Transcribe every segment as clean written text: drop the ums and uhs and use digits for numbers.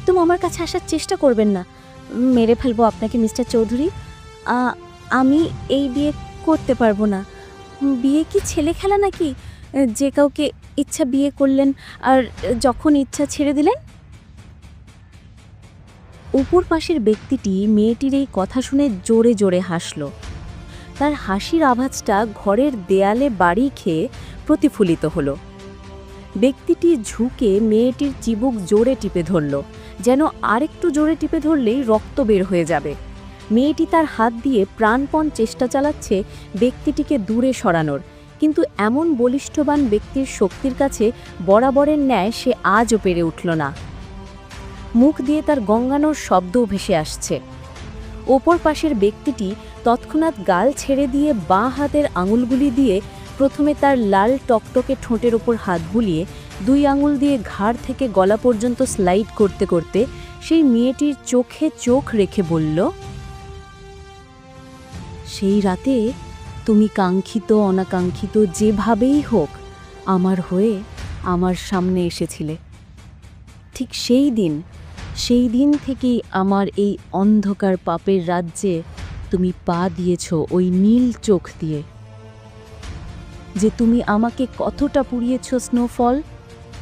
একদম আমার কাছে আসার চেষ্টা করবেন না। মেরে ফেলবো আপনাকে মিস্টার চৌধুরী। আমি এই বিয়ে করতে পারবো না। বিয়ে কি ছেলে খেলা নাকি যে কাউকে ইচ্ছা বিয়ে করলেন আর যখন ইচ্ছা ছেড়ে দিলেন? উপর পাশের ব্যক্তিটি মেয়েটির এই কথা শুনে জোরে জোরে হাসল। তার হাসির আওয়াজটা ঘরের দেয়ালে বাড়ি খেয়ে প্রতিফলিত হলো। ব্যক্তিটি ঝুঁকে মেয়েটির চিবুক জোরে টিপে ধরল, যেন আরেকটু জোরে টিপে ধরলেই রক্ত বের হয়ে যাবে। মেয়েটি তার হাত দিয়ে প্রাণপণ চেষ্টা চালাচ্ছে ব্যক্তিটিকে দূরে সরানোর, কিন্তু এমন বলিষ্ঠবান ব্যক্তির শক্তির কাছে বরাবরের ন্যায় সে আজও পেরে উঠল না। মুখ দিয়ে তার গঙ্গানোর শব্দও ভেসে আসছে। ওপর পাশের ব্যক্তিটি তৎক্ষণাৎ গাল ছেড়ে দিয়ে বাঁ হাতের আঙুলগুলি দিয়ে প্রথমে তার লাল টকটকে ঠোঁটের ওপর হাত বুলিয়ে 2 আঙুল দিয়ে ঘাড় থেকে গলা পর্যন্ত স্লাইড করতে করতে সেই মেয়েটির চোখে চোখ রেখে বলল, সেই রাতে তুমি কাঙ্ক্ষিত অনাকাঙ্ক্ষিত যেভাবেই হোক আমার হয়ে আমার সামনে এসেছিলে। ঠিক সেই দিন থেকেই আমার এই অন্ধকার পাপের রাজ্যে তুমি পা দিয়েছ ওই নীল চোখ দিয়ে। যে তুমি আমাকে কতটা পুড়িয়েছ স্নোফল,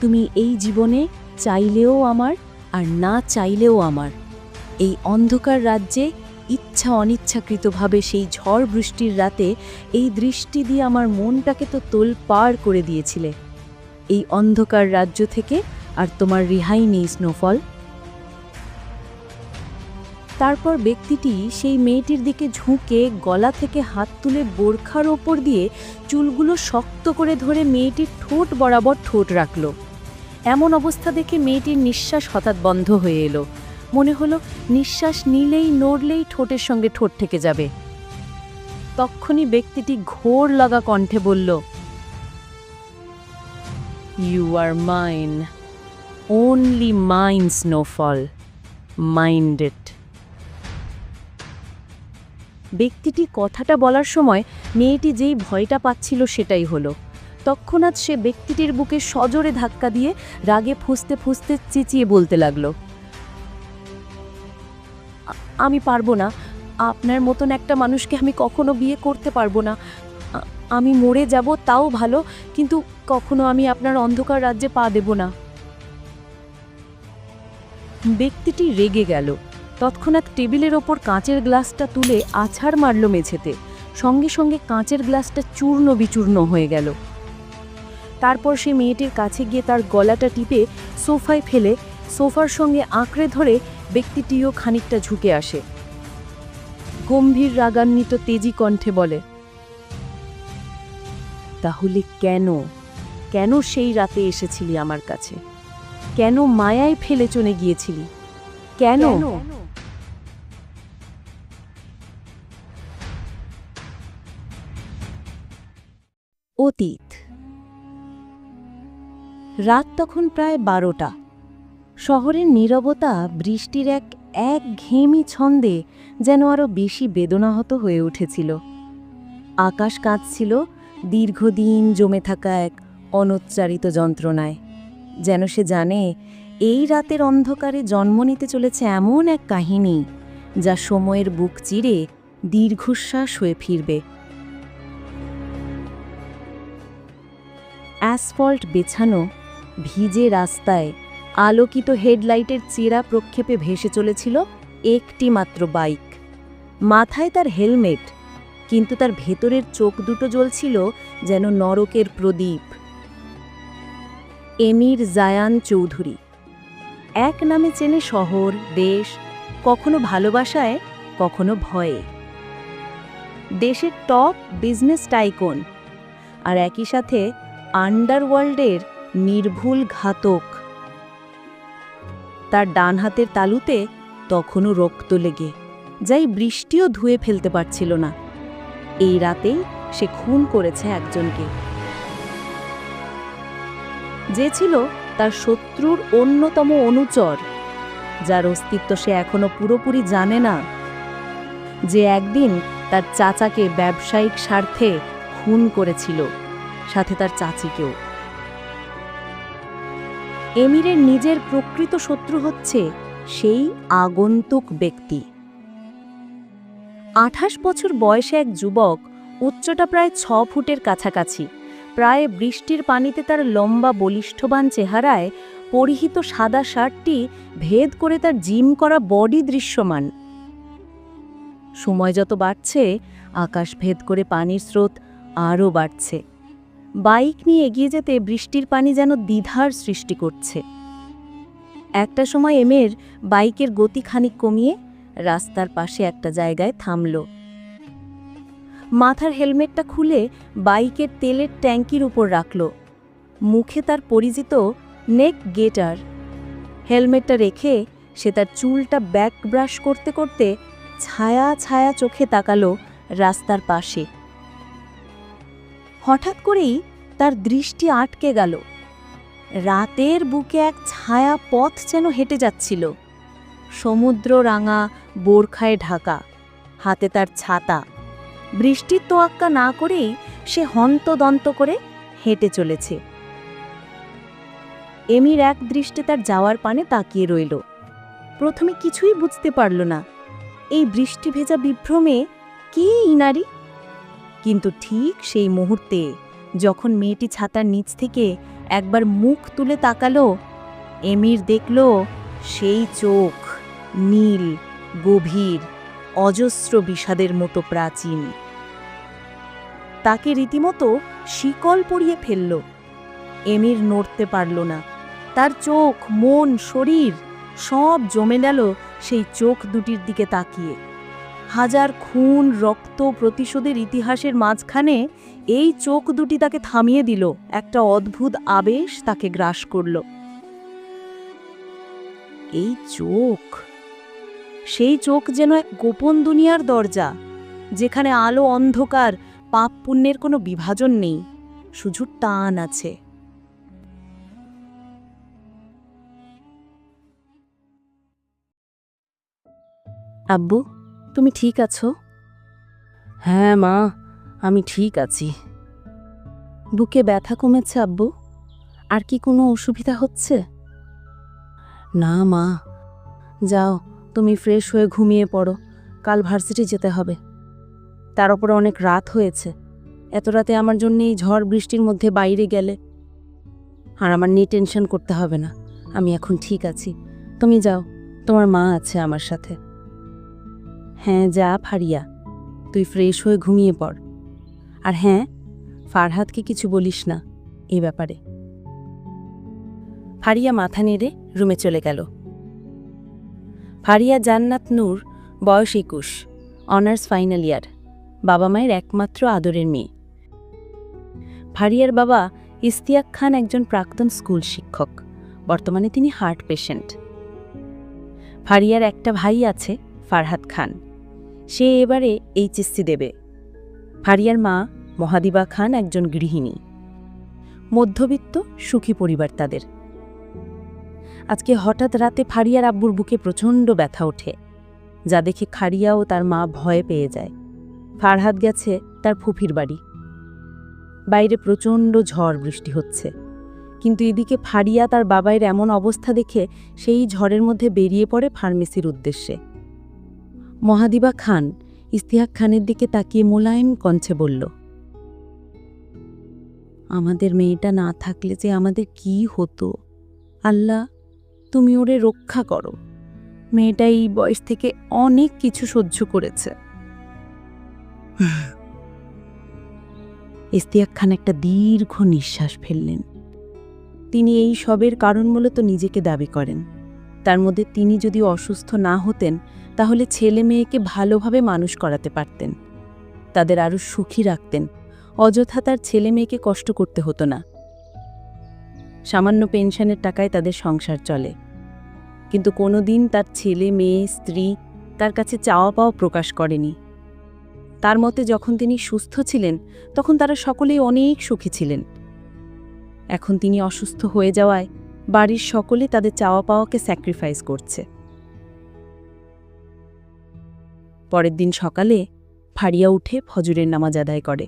তুমি এই জীবনে চাইলেও আমার আর না চাইলেও আমার। এই অন্ধকার রাজ্যে ইচ্ছা অনিচ্ছাকৃতভাবে সেই ঝড় বৃষ্টির রাতে এই দৃষ্টি দিয়ে আমার মনটাকে তো তোলপাড় করে দিয়েছিলে। এই অন্ধকার রাজ্য থেকে আর তোমার রেহাই নেই স্নোফল। তারপর ব্যক্তিটি সেই মেয়েটির দিকে ঝুঁকে গলা থেকে হাত তুলে বোরখার ওপর দিয়ে চুলগুলো শক্ত করে ধরে মেয়েটির ঠোঁট বরাবর ঠোঁট রাখল। এমন অবস্থা দেখে মেয়েটির নিঃশ্বাস হঠাৎ বন্ধ হয়ে এলো। মনে হলো নিঃশ্বাস নিলেই নড়লেই ঠোঁটের সঙ্গে ঠোঁট থেকে যাবে। তক্ষুনি ব্যক্তিটি ঘোর লাগা কণ্ঠে বলল, you are mine, only mine snowfall, mind it. ব্যক্তিটি কথাটা বলার সময় মেয়েটি যেই ভয়টা পাচ্ছিল সেটাই হলো। তৎক্ষণাৎ সে ব্যক্তিটির বুকে সজোরে ধাক্কা দিয়ে রাগে ফুঁসতে ফুঁসতে চেঁচিয়ে বলতে লাগলো, আমি পারবো না, আপনার মতন একটা মানুষকে আমি কখনো বিয়ে করতে পারবো না। আমি মরে যাব তাও ভালো, কিন্তু কখনো আমি আপনার অন্ধকার রাজ্যে পা দেব না। ব্যক্তিটি রেগে গেল। তৎক্ষণাৎ টেবিলের ওপর কাঁচের গ্লাসটা তুলে আছাড় মারল মেঝেতে। সঙ্গে সঙ্গে কাঁচের গ্লাসটা চূর্ণ বিচূর্ণ হয়ে গেল। তারপর সে মেয়েটির কাছে গিয়ে তার গলাটা টিপে সোফায় ফেলে সোফার সঙ্গে আঁকড়ে ধরে ব্যক্তিটিও খানিকটা ঝুঁকে আসে। গম্ভীর রাগান্বিত তেজি কণ্ঠে বলে, তাহলে কেন সেই রাতে এসেছিলি আমার কাছে? কেন মায়ায় ফেলে চলে গিয়েছিলি? কেন? অতীত। রাত তখন প্রায় 12টা। শহরের নীরবতা বৃষ্টির এক ঘেমি ছন্দে যেন আরো বেশি বেদনাহত হয়ে উঠেছিল। আকাশ কাঁদছিল দীর্ঘদিন জমে থাকা এক অনুচ্চারিত যন্ত্রণায়, যেন সে জানে এই রাতের অন্ধকারে জন্ম নিতে চলেছে এমন এক কাহিনী যা সময়ের বুক চিরে দীর্ঘশ্বাস হয়ে ফিরবে। অ্যাসফল্ট বেছানো ভিজে রাস্তায় আলোকিত হেডলাইটের চেরা প্রক্ষেপে ভেসে চলেছিল একটি মাত্র বাইক। মাথায় তার হেলমেট, কিন্তু তার ভেতরের চোখ দুটো জ্বলছিল যেন নরকের প্রদীপ। এমির জায়ান চৌধুরী এক নামে চেনে শহর দেশ, কখনো ভালোবাসায় কখনো ভয়ে। দেশের টপ বিজনেস টাইকন, আর একই সাথে আন্ডারওয়ার্ল্ডের নির্ভুল ঘাতক। তার ডান হাতের তালুতে তখনও রক্ত লেগে, যাই বৃষ্টিও ধুয়ে ফেলতে পারছিল না। এই রাতেই সে খুন করেছে একজনকে, যে ছিল তার শত্রুর অন্যতম অনুচর, যার অস্তিত্ব সে এখনো পুরোপুরি জানে না, যে একদিন তার চাচাকে ব্যবসায়িক স্বার্থে খুন করেছিল, সাথে তার চাচিকেও। এমিরের নিজের প্রকৃত শত্রু হচ্ছে সেই আগন্তুক ব্যক্তি। 28 বছর বয়সে এক যুবক, উচ্চতা প্রায় 6 ফুটের কাছাকাছি, প্রায় বৃষ্টির পানিতে তার লম্বা বলিষ্ঠবান চেহারায় পরিহিত সাদা শার্টটি ভেদ করে তার জিম করা বডি দৃশ্যমান। সময় যত বাড়ছে, আকাশ ভেদ করে পানির স্রোত আরও বাড়ছে। বাইক নিয়ে এগিয়ে যেতে বৃষ্টির পানি যেন দ্বিধার সৃষ্টি করছে। একটা সময় এমের বাইকের গতি খানিক কমিয়ে রাস্তার পাশে একটা জায়গায় থামল। মাথার হেলমেটটা খুলে বাইকের তেলের ট্যাঙ্কির উপর রাখল। মুখে তার পরিচিত নেক গেটার। হেলমেটটা রেখে সে তার চুলটা ব্যাক ব্রাশ করতে করতে ছায়া ছায়া চোখে তাকালো রাস্তার পাশে। হঠাৎ করেই তার দৃষ্টি আটকে গেল। রাতের বুকে এক ছায়া পথ যেন হেঁটে যাচ্ছিল, সমুদ্র রাঙা বোরখায় ঢাকা, হাতে তার ছাতা। বৃষ্টির তোয়াক্কা না করেই সে হন্তদন্ত করে হেঁটে চলেছে। এমির এক দৃষ্টে তার যাওয়ার পানে তাকিয়ে রইল। প্রথমে কিছুই বুঝতে পারল না, এই বৃষ্টি ভেজা বিভ্রমে কে এই নারী। কিন্তু ঠিক সেই মুহূর্তে যখন মেয়েটি ছাতার নিচ থেকে একবার মুখ তুলে তাকালো, এমির দেখল সেই চোখ নীল, গভীর, অজস্র বিষাদের মতো প্রাচীন। তাকে রীতিমতো শিকল পরিয়ে ফেলল। এমির নড়তে পারল না। তার চোখ, মন, শরীর সব জমে গেল সেই চোখ দুটির দিকে তাকিয়ে। হাজার খুন, রক্ত, প্রতিশোধের ইতিহাসের মাঝখানে এই চোখ দুটি তাকে থামিয়ে দিল। একটা অদ্ভুত আবেশ তাকে গ্রাস করল। এই চোখ, সেই চোখ যেন এক গোপন দুনিয়ার দরজা, যেখানে আলো অন্ধকার, পাপ পুণ্যের কোনো বিভাজন নেই, শুধু টান আছে। আব্বু, তুমি ঠিক আছো? হ্যাঁ মা, আমি ঠিক আছি। বুকে ব্যথা কমেছে আব্বু? আর কি কোনো অসুবিধা হচ্ছে? না মা। যাও, তুমি ফ্রেশ হয়ে ঘুমিয়ে পড়ো, কাল ভার্সিটি যেতে হবে। তার উপরে অনেক রাত হয়েছে। এত রাতে আমার জন্য এই ঝড় বৃষ্টির মধ্যে বাইরে গেলে। আর আমার নিয়ে টেনশন করতে হবে না, আমি এখন ঠিক আছি। তুমি যাও, তোমার মা আছে আমার সাথে। হ্যাঁ যা ফারিয়া, তুই ফ্রেশ হয়ে ঘুমিয়ে পড়। আর হ্যাঁ, ফারহাদকে কিছু বলিস না এ ব্যাপারে। ফারিয়া মাথা নেড়ে রুমে চলে গেল। ফারিয়া জান্নাত নূর, বয়স 21, অনার্স ফাইনাল ইয়ার, বাবা মায়ের একমাত্র আদরের মেয়ে। ফারিয়ার বাবা ইস্তিয়াক খান একজন প্রাক্তন স্কুল শিক্ষক, বর্তমানে তিনি হার্ট পেশেন্ট। ফারিয়ার একটা ভাই আছে, ফারহাদ খান, সে এবারে এইচএসসি দেবে। ফারিয়ার মা মহাদিবা খান একজন গৃহিণী। মধ্যবিত্ত সুখী পরিবার তাদের। আজকে হঠাৎ রাতে ফারিয়ার আব্বুর বুকে প্রচণ্ড ব্যথা ওঠে, যা দেখে খারিয়া ও তার মা ভয় পেয়ে যায়। ফারহাদ গেছে তার ফুফির বাড়ি। বাইরে প্রচণ্ড ঝড় বৃষ্টি হচ্ছে, কিন্তু এদিকে ফারিয়া তার বাবাইয়ের এমন অবস্থা দেখে সেই ঝড়ের মধ্যে বেরিয়ে পড়ে ফার্মেসির উদ্দেশ্যে। মহাদিবা খান ইস্তিয়াক খানের দিকে তাকিয়ে মোলায়েম কণ্ঠে বলল, আমাদের মেয়েটা না থাকলে যে আমাদের কি হতো, আল্লাহ তুমি ওরে রক্ষা করো। মেয়েটা এই বয়স থেকে অনেক কিছু সহ্য করেছে। ইস্তিয়াক খান একটা দীর্ঘ নিঃশ্বাস ফেললেন। তিনি এই সবের কারণ মূলত নিজেকে দাবি করেন। তার মধ্যে তিনি যদি অসুস্থ না হতেন, তাহলে ছেলে মেয়েকে ভালোভাবে মানুষ করাতে পারতেন, তাদের আরও সুখী রাখতেন, অযথা তার ছেলে মেয়েকে কষ্ট করতে হতো না। সামান্য পেনশনের টাকায় তাদের সংসার চলে, কিন্তু কোনোদিন তার ছেলে মেয়ে স্ত্রী তার কাছে চাওয়া পাওয়া প্রকাশ করেনি। তার মতে যখন তিনি সুস্থ ছিলেন তখন তারা সকলেই অনেক সুখী ছিলেন। এখন তিনি অসুস্থ হয়ে যাওয়ায় বাড়ির সকলে তাদের চাওয়া পাওয়াকে স্যাক্রিফাইস করছে। পরের দিন সকালে ফারিয়া উঠে ফজরের নামাজ আদায় করে।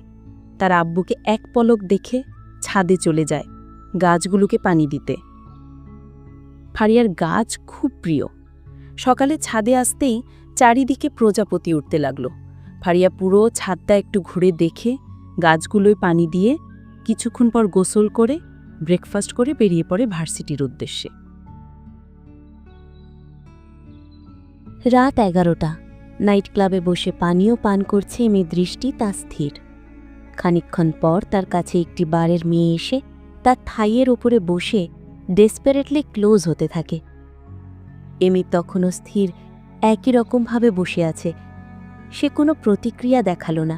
তার আব্বুকে এক পলক দেখে ছাদে চলে যায় গাছগুলোকে পানি দিতে। ফারিয়ার গাছ খুব প্রিয়, সকালে ছাদে আসতেই চারিদিকে প্রজাপতি উঠতে লাগলো। ফারিয়া পুরো ছাদটা একটু ঘুরে দেখে গাছগুলোয় পানি দিয়ে কিছুক্ষণ পর গোসল করে ব্রেকফাস্ট করে বেরিয়ে পড়ে ভার্সিটির উদ্দেশ্যে। রাত 11টা। নাইট ক্লাবে বসে পানীয় পান করছে এমির দৃষ্টি তা স্থির। খানিকক্ষণ পর তার কাছে একটি বারের মেয়ে এসে তার থাইয়ের ওপরে বসে ডেসপারেটলি ক্লোজ হতে থাকে। এমি তখনও স্থির একই রকমভাবে বসে আছে। সে কোনো প্রতিক্রিয়া দেখালো না।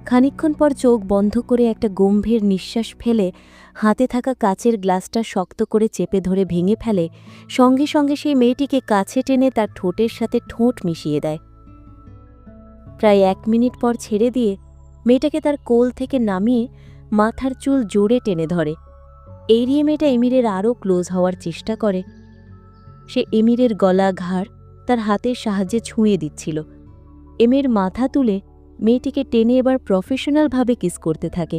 খানিকক্ষণ পর চোখ বন্ধ করে একটা গম্ভীর নিঃশ্বাস ফেলে হাতে থাকা কাচের গ্লাসটা শক্ত করে চেপে ধরে ভেঙে ফেলে। সঙ্গে সঙ্গে সেই মেয়েটিকে কাছে টেনে তার ঠোঁটের সাথে ঠোঁট মিশিয়ে দেয়। প্রায় 1 মিনিট পর ছেড়ে দিয়ে মেয়েটাকে তার কোল থেকে নামিয়ে মাথার চুল জোরে টেনে ধরে। এড়িয়ে মেয়েটা এমিরের আরও ক্লোজ হওয়ার চেষ্টা করে। সে এমিরের গলা ঘাড় তার হাতের সাহায্যে ছুঁয়ে দিচ্ছিল। এমির মাথা তুলে মেয়েটিকে টেনে এবার প্রফেশনালভাবে কিস করতে থাকে।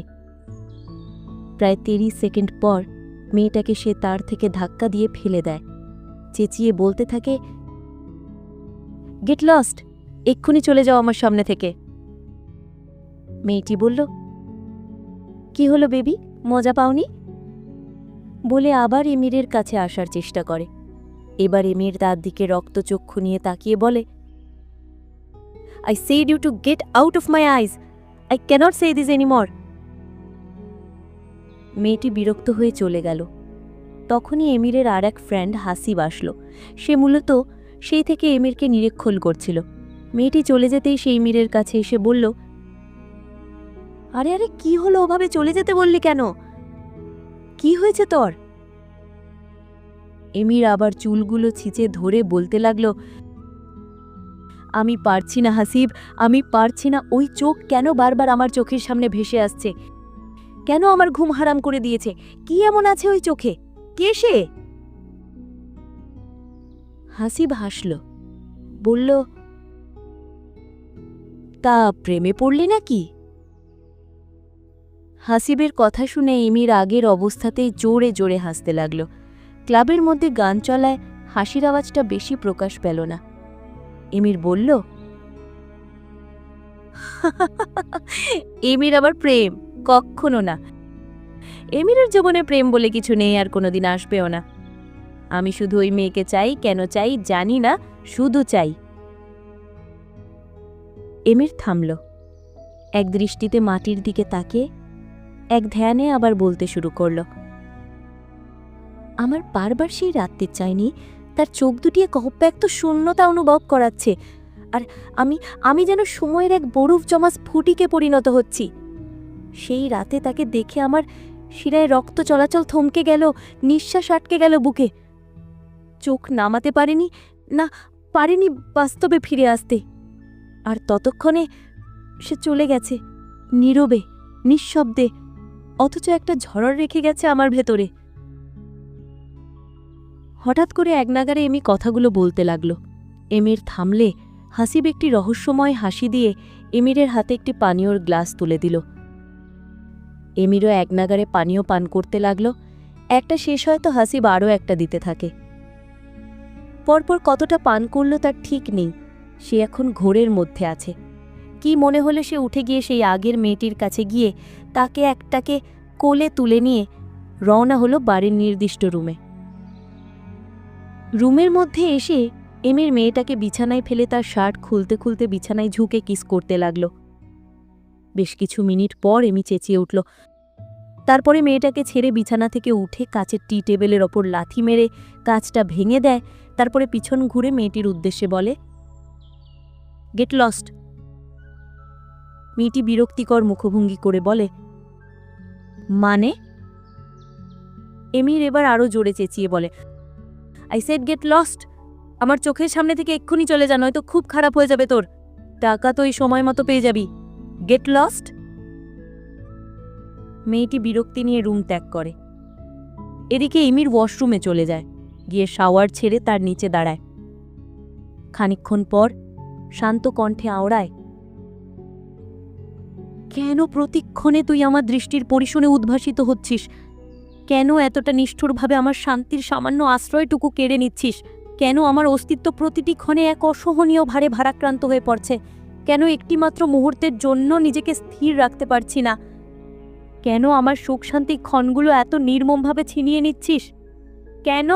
প্রায় 30 সেকেন্ড পর মেয়েটাকে সে তার থেকে ধাক্কা দিয়ে ফেলে দেয়। চেঁচিয়ে বলতে থাকে, গেট লস্ট, এক্ষুনি চলে যাও আমার সামনে থেকে। মেয়েটি বলল, কি হলো বেবি, মজা পাওনি? বলে আবার এমিরের কাছে আসার চেষ্টা করে। এবার এমির তার দিকে রক্তচক্ষু নিয়ে তাকিয়ে বলে, I said you to get out of my eyes. I cannot say this anymore. মেয়েটি বিরক্ত হয়ে চলে গেল। তখনই এমিরের আর এক ফ্রেন্ড হাসিব আসলো। সে মূলত সেই থেকে এমিরকে নিরীক্ষণ করছিল। মেয়েটি চলে যেতেই সে এমিরের কাছে এসে বলল, আরে আরে কি হলো, ওভাবে চলে যেতে বললি কেন? কি হয়েছে তোর? এমির আবার চুলগুলো ছিঁচে ধরে বলতে লাগলো, আমি পারছি না হাসিব, আমি পারছি না। ওই চোখ কেন বারবার আমার চোখের সামনে ভেসে আসছে? কেন আমার ঘুম হারাম করে দিয়েছে? কি এমন আছে ওই চোখে? কে সে? হাসিব হাসল, বলল, তা প্রেমে পড়লি নাকি? হাসিবের কথা শুনে এমির আগের অবস্থাতেই জোরে জোরে হাসতে লাগল। ক্লাবের মধ্যে গান চলায় হাসির আওয়াজটা বেশি প্রকাশ পেল না। এমির বলল, এমির আবার প্রেম? কখনো না। এমিরের জীবনে প্রেম বলে কিছু নেই, আর কোনোদিন আসবেও না। আমি শুধু ওই মেয়েকে চাই, কেন চাই জানি না, শুধু চাই। এমির থামল, এক দৃষ্টিতে মাটির দিকে তাকিয়ে এক ধ্যানে আবার বলতে শুরু করল, আমার বারবার সেই রাত্রে চাইনি। তার চোখ দুটি এক অব্যক্ত শূন্যতা অনুভব করাচ্ছে, আর আমি যেন সময়ের এক বরফ জমা স্ফুটিকে পরিণত হচ্ছি। সেই রাতে তাকে দেখে আমার শিরায় রক্ত চলাচল থমকে গেল, নিঃশ্বাস আটকে গেল বুকে। চোখ নামাতে পারিনি, না পারিনি বাস্তবে ফিরে আসতে। আর ততক্ষণে সে চলে গেছে, নীরবে, নিঃশব্দে, অথচ একটা ঝড় রেখে গেছে আমার ভেতরে। হঠাৎ করে একনাগারে এমি কথাগুলো বলতে লাগল। এমির থামলে হাসিব একটি রহস্যময় হাসি দিয়ে এমিরের হাতে একটি পানীয়র গ্লাস তুলে দিল। এমিরও একনাগারে পানীয় পান করতে লাগল। একটা শেষ হয়তো হাসিব আরও একটা দিতে থাকে। পরপর কতটা পান করল তার ঠিক নেই। সে এখন ঘোরের মধ্যে আছে। কি মনে হলো সে উঠে গিয়ে সেই আগের মেয়েটির কাছে গিয়ে তাকে একটাকে কোলে তুলে নিয়ে রওনা হলো বাড়ির নির্দিষ্ট রুমে। রুমের মধ্যে এসে এমির মেয়েটাকে বিছানায় ফেলে তার শার্ট খুলতে খুলতে বিছানায় ঝুঁকে কিস করতে লাগল। বেশ কিছু মিনিট পর এমি চেঁচিয়ে উঠল। তারপরে মেয়েটাকে ছেড়ে বিছানা থেকে উঠে কাচের টি টেবিলের ওপর লাথি মেরে কাচটা ভেঙে দেয়। তারপরে পিছন ঘুরে মেয়েটির উদ্দেশ্যে বলে, গেট লস্ট। মেয়েটি বিরক্তিকর মুখভঙ্গি করে বলে, মানে? এমির এবার আরও জোরে চেঁচিয়ে বলে, আই সেড গেট লস্ট। আমার চোখের সামনে থেকে এক্ষুনি চলে যা, নয়তো খুব খারাপ হয়ে যাবে তোর। টাকা তো এই সময় মতো পেয়ে যাবি। Get lost. মেয়েটি বিরক্তি নিয়ে রুম ত্যাগ করে। এদিকে এমির ওয়াশরুমে চলে যায়, গিয়ে শাওয়ার ছেড়ে তার নিচে দাঁড়ায়। খানিকক্ষণ পর শান্ত কণ্ঠে আওড়ায়, কেন প্রতিক্ষণে তুই আমার দৃষ্টির পরিশনে উদ্ভাসিত হচ্ছিস? কেন এতটা নিষ্ঠুরভাবে আমার শান্তির সামান্য আশ্রয়টুকু কেড়ে নিচ্ছিস? কেন আমার অস্তিত্ব প্রতিটি ক্ষণে এক অসহনীয় ভারে ভারাক্রান্ত হয়ে পড়ছে? কেন একটিমাত্র মুহূর্তের জন্য নিজেকে স্থির রাখতে পারছি না? কেন আমার সুখ শান্তি ক্ষণগুলো এত নির্মমভাবে ছিনিয়ে নিচ্ছিস? কেন?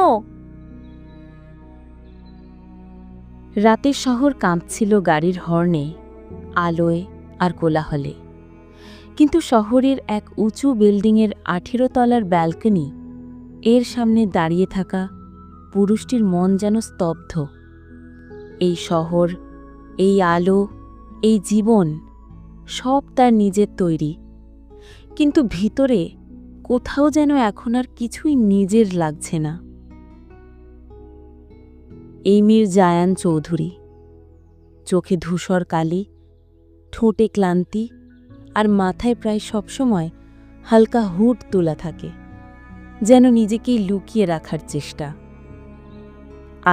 রাতের শহর কাঁপছিল গাড়ির হর্নে, আলোয় আর কোলাহলে। কিন্তু শহরের এক উঁচু বিল্ডিংয়ের 18 তলার ব্যালকনি, এর সামনে দাঁড়িয়ে থাকা পুরুষটির মন যেন স্তব্ধ। এই শহর, এই আলো, এই জীবন সব তার নিজের তৈরি, কিন্তু ভিতরে কোথাও যেন এখন আর কিছুই নিজের লাগছে না। এমির জায়ান চৌধুরী, চোখে ধূসর কালি, ঠোঁটে ক্লান্তি আর মাথায় প্রায় সবসময় হালকা হুড তোলা থাকে, যেন নিজেকেই লুকিয়ে রাখার চেষ্টা।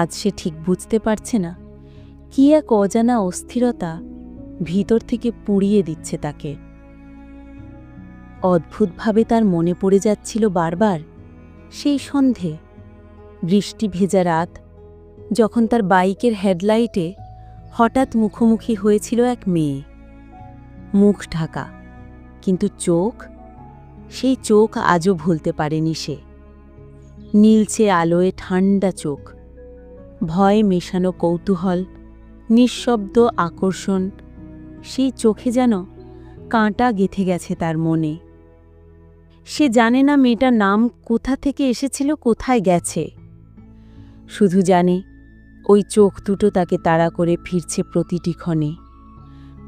আজ সে ঠিক বুঝতে পারছে না কি এক অজানা অস্থিরতা ভিতর থেকে পুড়িয়ে দিচ্ছে তাকে। অদ্ভুতভাবে তার মনে পড়ে যাচ্ছিল বারবার সেই সন্ধে, বৃষ্টি ভেজা রাত, যখন তার বাইকের হেডলাইটে হঠাৎ মুখোমুখি হয়েছিল এক মেয়ে। মুখ ঢাকা, কিন্তু চোখ, সেই চোখ আজও ভুলতে পারেনি সে। নীলচে আলোয় ঠান্ডা চোখ, ভয় মেশানো কৌতূহল, নিঃশব্দ আকর্ষণ, সেই চোখে যেন কাঁটা গেঁথে গেছে তার মনে। সে জানে না মেয়েটার নাম, কোথা থেকে এসেছিল, কোথায় গেছে। শুধু জানে ওই চোখ দুটো তাকে তাড়া করে ফিরছে প্রতিটি ক্ষণে,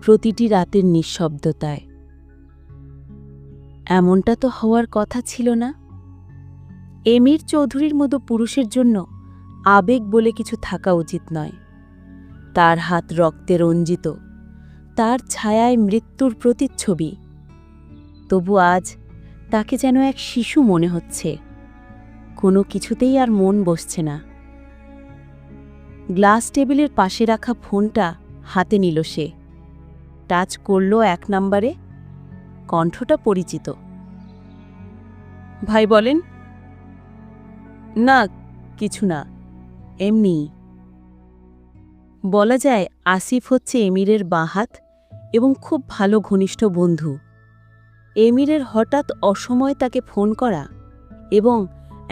প্রতিটি রাতের নিঃশব্দতায়। এমনটা তো হওয়ার কথা ছিল না। এমির চৌধুরীর মতো পুরুষের জন্য আবেগ বলে কিছু থাকা উচিত নয়। তার হাত রক্তে রঞ্জিত, তার ছায়ায় মৃত্যুর প্রতিচ্ছবি। তবু আজ তাকে যেন এক শিশু মনে হচ্ছে। কোনো কিছুতেই আর মন বসছে না। গ্লাস টেবিলের পাশে রাখা ফোনটা হাতে নিল সে। টাচ করল 1 নম্বরে। কণ্ঠটা পরিচিত। ভাই বলেন। না, কিছু না, এমনি। বলা যায় আসিফ হচ্ছে এমিরের বাঁ হাত এবং খুব ভালো ঘনিষ্ঠ বন্ধু। এমিরের হঠাৎ অসময়ে তাকে ফোন করা এবং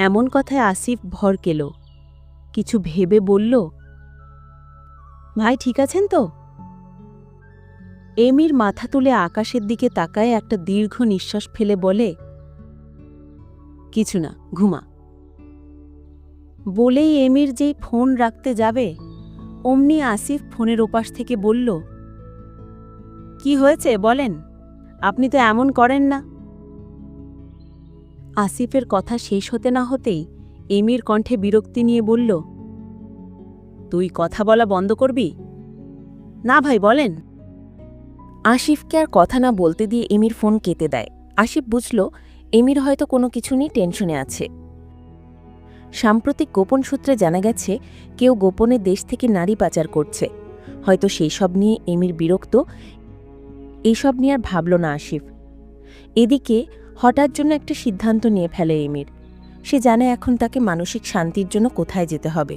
এমন কথায় আসিফ ভড়কেল। কিছু ভেবে বলল, ভাই ঠিক আছেন তো? এমির মাথা তুলে আকাশের দিকে তাকায় একটা দীর্ঘ নিঃশ্বাস ফেলে বলে, কিছু না, ঘুমা। বলেই এমির যেই ফোন রাখতে যাবে, অমনি আসিফ ফোনের ওপাশ থেকে বলল, কি হয়েছে বলেন, আপনি তো এমন করেন না। আসিফের কথা শেষ হতে না হতেই এমির কণ্ঠে বিরক্তি নিয়ে বলল, তুই কথা বলা বন্ধ করবি? না ভাই বলেন। আসিফকে আর কথা না বলতে দিয়ে এমির ফোন কেটে দেয়। আসিফ বুঝল এমির হয়তো কোনো কিছু নিয়ে টেনশনে আছে। সাম্প্রতিক গোপন সূত্রে জানা গেছে কেউ গোপনে দেশ থেকে নারী পাচার করছে। হয়তো সেই সব নিয়ে এমির বিরক্ত। এইসব নিয়ে আর ভাবল না আসিফ। এদিকে হঠাৎ জন্য একটা সিদ্ধান্ত নিয়ে ফেলে এমির। সে জানে এখন তাকে মানসিক শান্তির জন্য কোথায় যেতে হবে।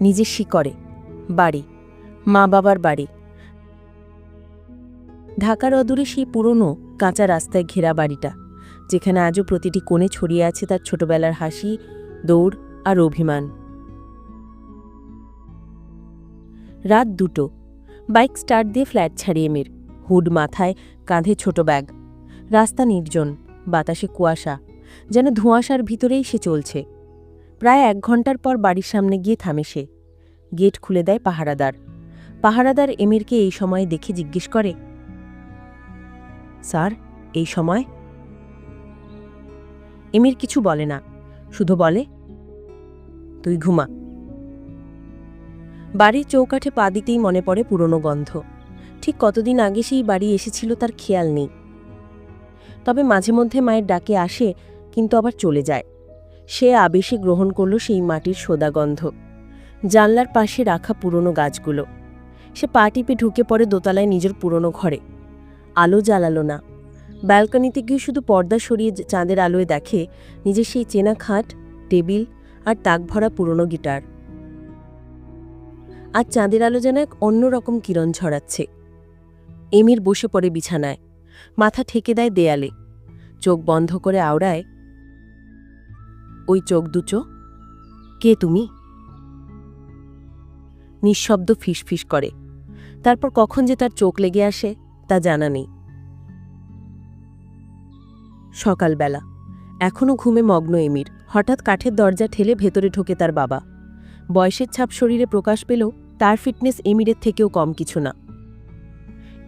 নিজের শিকড়ে, বাড়ি, মা বাবার বাড়ি। ঢাকার অদূরে সেই পুরনো কাঁচা রাস্তায় ঘেরা বাড়িটা, যেখানে আজও প্রতিটি কোণে ছড়িয়ে আছে তার ছোটবেলার হাসি, দৌড় আর অভিমান। রাত 2টো। বাইক স্টার্ট দিয়ে ফ্ল্যাট ছাড়ি এমির। হুড মাথায়, কাঁধে ছোট ব্যাগ। রাস্তা নির্জন, বাতাসে কুয়াশা, যেন ধোঁয়াশার ভিতরেই সে চলছে। প্রায় 1 ঘন্টার পর বাড়ির সামনে গিয়ে থামে সে। গেট খুলে দেয় পাহারাদার। পাহারাদার এমিরকে এই সময়ে দেখে জিজ্ঞেস করে, স্যার, এই সময়? এমির কিছু বলে না, শুধু বলে, তুই ঘুমা। বাড়ির চৌকাঠে পা দিতেই মনে পড়ে পুরনো গন্ধ। ঠিক কতদিন আগে সেই বাড়ি এসেছিল তার খেয়াল নেই। তবে মাঝে মধ্যে মায়ের ডাকে আসে, কিন্তু আবার চলে যায়। সে আবেশে গ্রহণ করল সেই মাটির সোদা গন্ধ, জানলার পাশে রাখা পুরনো গাছগুলো। সে পা টিপে ঢুকে পড়ে দোতলায় নিজের পুরনো ঘরে। আলো জ্বালালো না। ব্যালকনিতে গিয়ে শুধু পর্দা সরিয়ে চাঁদের আলোয় দেখে নিজের সেই চেনা খাট, টেবিল আর তাক ভরা পুরনো গিটার। আর চাঁদের আলো যেন এক অন্যরকম কিরণ ছড়াচ্ছে। এমির বসে পড়ে বিছানায়, মাথা ঠেকে দেয় দেয়ালে, চোখ বন্ধ করে আওড়ায়, ওই চোখ দুচো, কে তুমি? নিঃশব্দ ফিসফিস করে। তারপর কখন যে তার চোখ লেগে আসে তা জানা নেই। সকালবেলা, এখনও ঘুমে মগ্ন এমির। হঠাৎ কাঠের দরজা ঠেলে ভেতরে ঢোকে তার বাবা। বয়সের ছাপ শরীরে প্রকাশ পেলেও তার ফিটনেস এমিরের থেকেও কম কিছু না।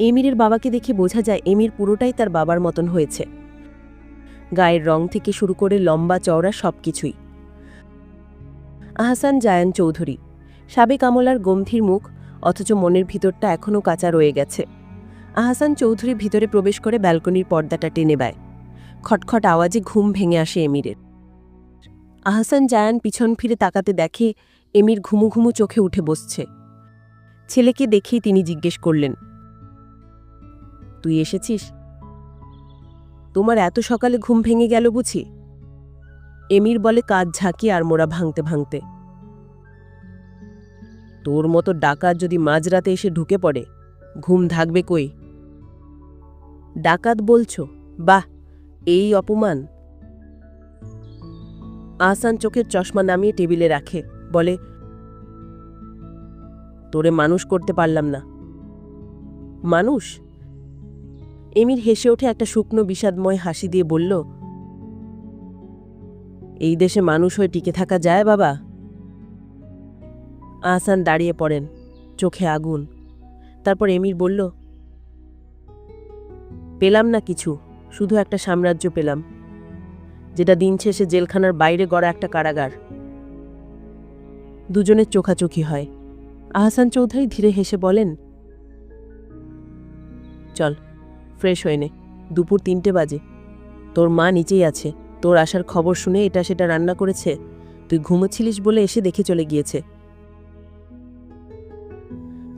এমিরের বাবাকে দেখে বোঝা যায় এমির পুরোটাই তার বাবার মতন হয়েছে, গায়ের রং থেকে শুরু করে লম্বা চওড়া সবকিছুই। আহসান জায়ান চৌধুরী, সাবেক আমলার গম্ভীর মুখ, অথচ মনের ভিতরটা এখনও কাঁচা রয়ে গেছে। আহসান চৌধুরী ভিতরে প্রবেশ করে ব্যালকনির পর্দাটা টেনে দেয়। খটখট আওয়াজে ঘুম ভেঙে আসে এমিরের। আহসান জায়ান পিছন ফিরে তাকাতে দেখে এমির ঘুমু ঘুমু চোখে উঠে বসছে। ছেলেকে দেখেই তিনি জিজ্ঞেস করলেন, তুই এসেছিস? তোমার এত সকালে ঘুম ভেঙে গেল বুঝি? এমির বলে কাজ ঝাঁকি আর মোড়া ভাঙতে ভাঙতে। তোর মতো ডাকাত যদি মাঝরাতে এসে ঢুকে পড়ে, ঘুম থাকবে কই? ডাকাত বলছো? বাহ, এই অপমান! আহসান চোখের চশমা নামিয়ে টেবিলে রাখে, বলে, তোরে মানুষ করতে পারলাম না। মানুষ? এমির হেসে ওঠে একটা শুকনো বিষাদময় হাসি দিয়ে বলল, এই দেশে মানুষ হয়ে টিকে থাকা যায় বাবা? আহসান দাঁড়িয়ে পড়েন, চোখে আগুন। তারপর এমির বলল, পেলাম না কিছু, শুধু একটা সাম্রাজ্য পেলাম, যেটা দিন শেষে জেলখানার বাইরে গড়া একটা কারাগার। দুজনের চোখাচোখি হয়। আহসান চৌধুরী ধীরে হেসে বলেন, চল ফ্রেশ হয়ে নে, দুপুর 3টে বাজে। তোর মা নিচেই আছে, তোর আসার খবর শুনে এটা সেটা রান্না করেছে, তুই ঘুমোচ্ছিলিস বলে এসে দেখে চলে গিয়েছে।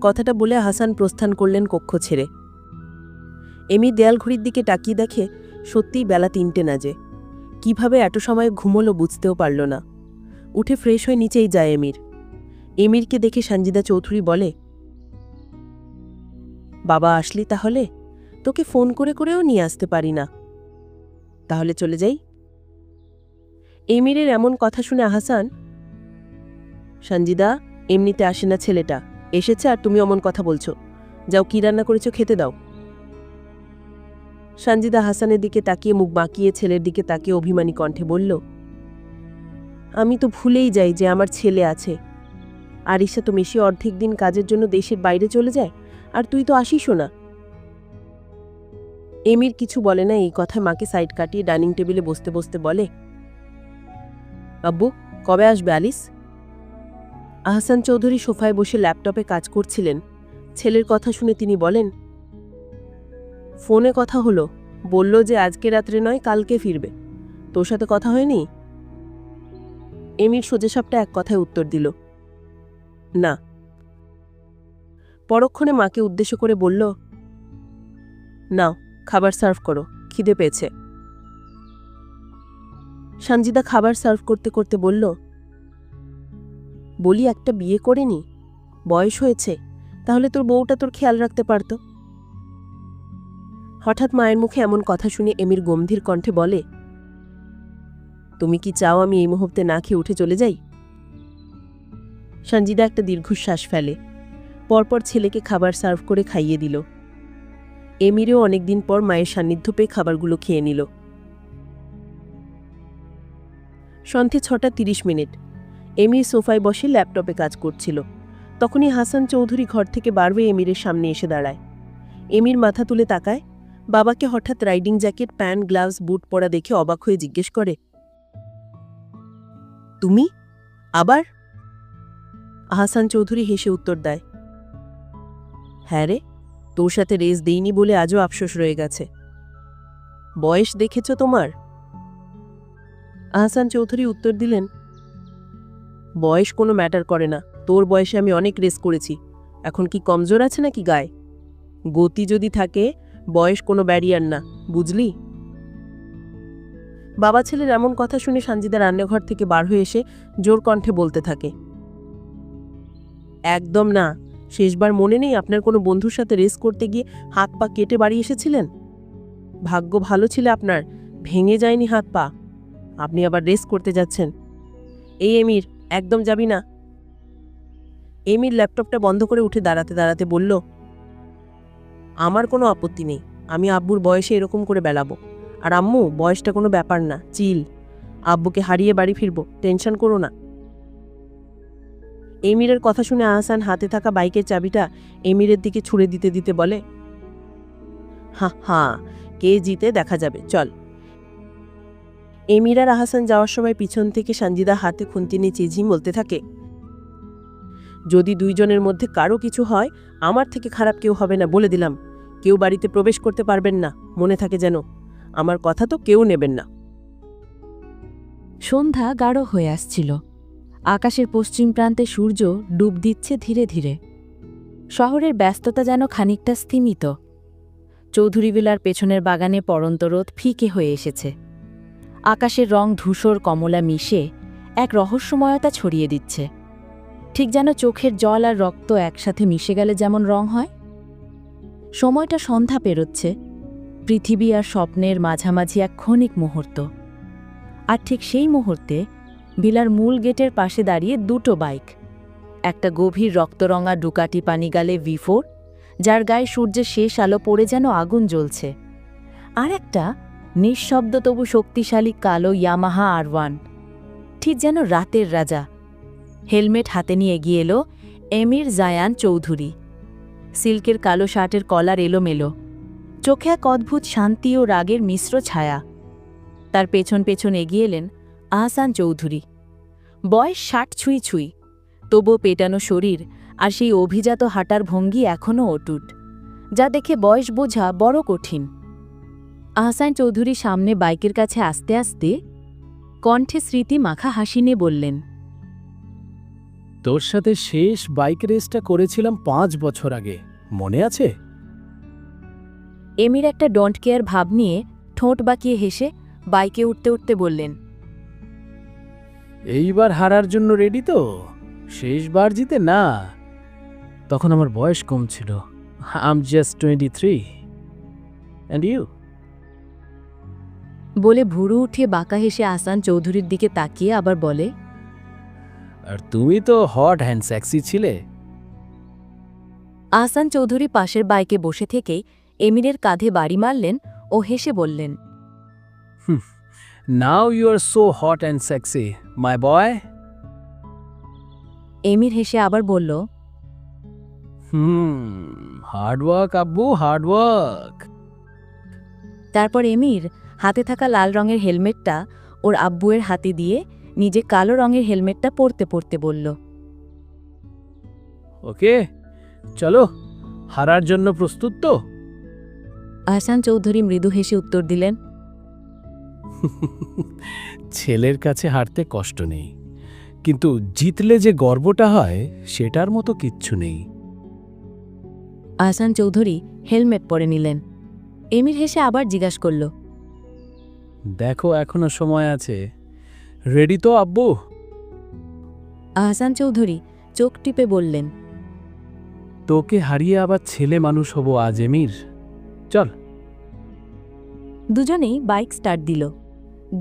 কথাটা বলে হাসান প্রস্থান করলেন কক্ষ ছেড়ে। এমি দেয়াল ঘড়ির দিকে তাকিয়ে দেখে সত্যিই বেলা 3টে নাজে। কিভাবে এত সময় ঘুমোলো বুঝতেও পারল না। উঠে ফ্রেশ হয়ে নিচেই যায় এমির। এমিরকে দেখে সঞ্জিদা চৌধুরী বলে, বাবা আসলি তাহলে? তোকে ফোন করে করেও নিয়ে আসতে পারি না। তাহলে চলে যাই? এমিরের এমন কথা শুনে আহসান, সঞ্জিদা, এমনিতে আসে না ছেলেটা, এসেছে আর তুমি অমন কথা বলছো। যাও, কি রান্না করেছো খেতে দাও। সঞ্জিদা হাসানের দিকে তাকিয়ে মুখ বাঁকিয়ে ছেলের দিকে তাকিয়ে অভিমানী কণ্ঠে বলল, আমি তো ভুলেই যাই যে আমার ছেলে আছে। আরিশা তো মেশি অর্ধেক দিন কাজের জন্য দেশের বাইরে চলে যায়, আর তুই তো আসিসও না। এমির কিছু বলে না। এই কথায় মাকে সাইড কাটিয়ে ডাইনিং টেবিলে বসতে বসতে বলে, আব্বু, কবে আসবে আলিস? আহসান চৌধুরী সোফায় বসে ল্যাপটপে কাজ করছিলেন। ছেলের কথা শুনে তিনি বলেন, ফোনে কথা হলো, বলল যে আজকে রাত্রে নয় কালকে ফিরবে। তোর সাথে কথা হয়নি? এমির সোজাসাপটা এক কথায় উত্তর দিল, না। পরক্ষণে মাকে উদ্দেশ্য করে বলল, নাও খাবার সার্ভ করো, খিদে পেয়েছে। সঞ্জিদা খাবার সার্ভ করতে করতে বলল, বলি একটা বিয়ে করেনি, বয়স হয়েছে, তাহলে তোর বউটা তোর খেয়াল রাখতে পারত। হঠাৎ মায়ের মুখে এমন কথা শুনে এমির গম্ভীর কণ্ঠে বলে, তুমি কি চাও আমি এই মুহূর্তে না খেয়ে উঠে চলে যাই? সঞ্জিদা একটা দীর্ঘশ্বাস ফেলে। পরপর ছেলেকে খাবার সার্ভ করে খাইয়ে দিল। এমিরেও অনেকদিন পর মায়ের সান্নিধ্য পেয়ে খাবারগুলো খেয়ে নিল। সন্ধ্যে 6:30। এমির সোফায় বসে ল্যাপটপে কাজ করছিল। তখনই হাসান চৌধুরী ঘর থেকে বার হয়ে এমিরের সামনে এসে দাঁড়ায়। এমির মাথা তুলে তাকায়। বাবাকে হঠাৎ রাইডিং জ্যাকেট, প্যান্ট, গ্লাভস, বুট পরা দেখে অবাক হয়ে জিজ্ঞেস করে, তুমি আবার? হাসান চৌধুরী হেসে উত্তর দেয়, হ্যাঁ রে, তোর সাথে রেস দেইনি বলে আজও আফসোস রয়ে গেছে। বয়স দেখেছ তোমার? আহসান চৌধুরী উত্তর দিলেন, বয়স কোনো ম্যাটার করে না, তোর বয়সে আমি অনেক রেস করেছি। এখন কি কমজোর আছে নাকি গায়ে? গতি যদি থাকে, বয়স কোনো ব্যারিয়ার না, বুঝলি? বাবা ছেলের এমন কথা শুনে সঞ্জিদা রান্নাঘর থেকে বার হয়ে এসে জোর কণ্ঠে বলতে থাকে, একদম না। শেষবার মনে নেই আপনার কোনো বন্ধুর সাথে রেস করতে গিয়ে হাত পা কেটে বাড়ি এসেছিলেন? ভাগ্য ভালো ছিল আপনার, ভেঙে যায়নি হাত পা। আপনি আবার রেস করতে যাচ্ছেন। এই এমির, একদম যাবি না। এমির ল্যাপটপটা বন্ধ করে উঠে দাঁড়াতে দাঁড়াতে বলল, আমার কোনো আপত্তি নেই। আমি আব্বুর বয়সে এরকম করে বেড়াবো। আর আম্মু, বয়সটা কোনো ব্যাপার না, চিল। আব্বুকে হারিয়ে বাড়ি ফিরবো, টেনশন করো না। এমিরের কথা শুনে আহসান হাতে থাকা বাইকের চাবিটা এমিরের দিকে ছুঁড়ে দিতে দিতে বলে, হ্যাঁ, কে জিতে দেখা যাবে, চল। এমির আর আহসান যাওয়ার সময় পিছন থেকে সঞ্জিদা হাতে খুন্তি নিয়ে চেঁচিয়ে বলতে থাকে, যদি দুইজনের মধ্যে কারো কিছু হয়, আমার থেকে খারাপ কেউ হবে না, বলে দিলাম। কেউ বাড়িতে প্রবেশ করতে পারবেন না, মনে থাকে যেন। আমার কথা তো কেউ নেবেন না। সন্ধ্যা গাঢ় হয়ে আসছিল। আকাশের পশ্চিম প্রান্তে সূর্য ডুব দিচ্ছে ধীরে ধীরে। শহরের ব্যস্ততা যেন খানিকটা স্তিমিত। চৌধুরী ভিলার পেছনের বাগানে পড়ন্ত রোদ ফিকে হয়ে এসেছে। আকাশের রং ধূসর কমলা মিশে এক রহস্যময়তা ছড়িয়ে দিচ্ছে, ঠিক যেন চোখের জল আর রক্ত একসাথে মিশে গেলে যেমন রং হয়। সময়টা সন্ধ্যা পেরোচ্ছে, পৃথিবী আর স্বপ্নের মাঝামাঝি এক ক্ষণিক মুহূর্ত। আর ঠিক সেই মুহূর্তে ভিলার মূল গেটের পাশে দাঁড়িয়ে দুটো বাইক। একটা গভীর রক্তরঙা ডুকাটি পানিগালে V4, যার গায়ে সূর্যের শেষ আলো পড়ে যেন আগুন জ্বলছে। আর একটা নিঃশব্দ তবু শক্তিশালী কালো ইয়ামাহা R1, ঠিক যেন রাতের রাজা। হেলমেট হাতে নিয়ে এগিয়ে এলো এমির জায়ান চৌধুরী। সিল্কের কালো শার্টের কলার এলোমেলো, চোখে এক অদ্ভুত শান্তি ও রাগের মিশ্র ছায়া। তার পেছন পেছন এগিয়ে এলেন আহসান চৌধুরী। বয়স 60 ছুঁই ছুঁই, তবুও পেটানো শরীর আর সেই অভিজাত হাঁটার ভঙ্গি এখনও অটুট, যা দেখে বয়স বোঝা বড় কঠিন। আহসান চৌধুরী সামনে বাইকের কাছে আসতে আসতে কণ্ঠে স্মৃতি মাখা হাসি নিয়ে বললেন, তোর সাথে শেষ বাইক রেসটা করেছিলাম 5 বছর আগে, মনে আছে? এমির একটা ডোন্ট কেয়ার ভাব নিয়ে ঠোঁট বাঁকিয়ে হেসে বাইকে উঠতে উঠতে বললেন, এইবার হারার জন্য রেডি তো? শেষবার জিতে না। তখন আমার বয়স কম ছিল। I am just 23 and you. বলে ভুরু উঠিয়ে বাঁকা হেসে আহসান চৌধুরীর দিকে তাকিয়ে আবার বলে, আর তুমি তো হট অ্যান্ড সেক্সি ছিলে। আহসান চৌধুরী পাশের বাইকে বসে থেকেই এমিরের কাঁধে বাড়ি মারলেন ও হেসে বললেন, now you are so hot and sexy my boy. এমির হেসে আবার বলল, হার্ড ওয়ার্ক আব্বু, হার্ড ওয়ার্ক। তারপর এমির হাতে থাকা লাল রঙের হেলমেটটা ওর আব্বুয়ের হাতে দিয়ে নিজে কালো রঙের হেলমেটটা পরতে পরতে বলল, ওকে, চলো, হারার জন্য প্রস্তুত তো? আহসান চৌধুরী মৃদু হেসে উত্তর দিলেন, ছেলের কাছে হারতে কষ্ট নেই, কিন্তু জিতলে যে গর্বটা হয় সেটার মতো কিচ্ছু নেই। আহসান চৌধুরী হেলমেট পরে নিলেন। এমির হেসে আবার জিজ্ঞাসা করল, দেখো এখনো সময় আছে, রেডি তো আব্বু? আহসান চৌধুরী চোখ টিপে বললেন, তোকে হারিয়ে আবার ছেলে মানুষ হব আজ এমির, চল। দুজনেই বাইক স্টার্ট দিল।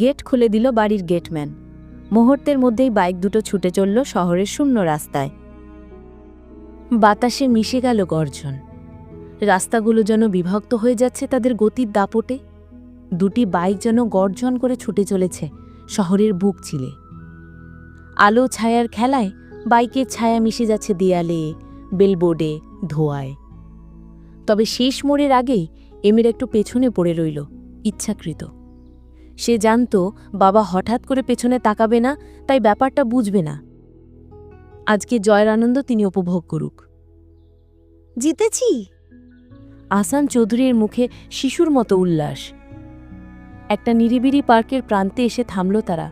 গেট খুলে দিল বাড়ির গেটম্যান। মুহূর্তের মধ্যেই বাইক দুটো ছুটে চলল শহরের শূন্য রাস্তায়। বাতাসে মিশে গেল গর্জন। রাস্তাগুলো যেন বিভক্ত হয়ে যাচ্ছে তাদের গতির দাপটে। দুটি বাইক যেন গর্জন করে ছুটে চলেছে শহরের বুক চিলে। আলো ছায়ার খেলায় বাইকের ছায়া মিশে যাচ্ছে দেয়ালে, বেলবোর্ডে, ধোঁয়ায়। তবে শেষ মোড়ের আগেই এমির একটু পেছনে পড়ে রইল, ইচ্ছাকৃত। সে জানত বাবা হঠাৎ করে পেছনে তাকাবে না, তাই ব্যাপারটা বুঝবে না। আজকে জয়ের আনন্দ তিনি উপভোগ করুক। জিতেছি! আহসান চৌধুরীর মুখে শিশুর মতো উল্লাস। একটা নিরিবিলি পার্কের প্রান্তে এসে থামল তারা।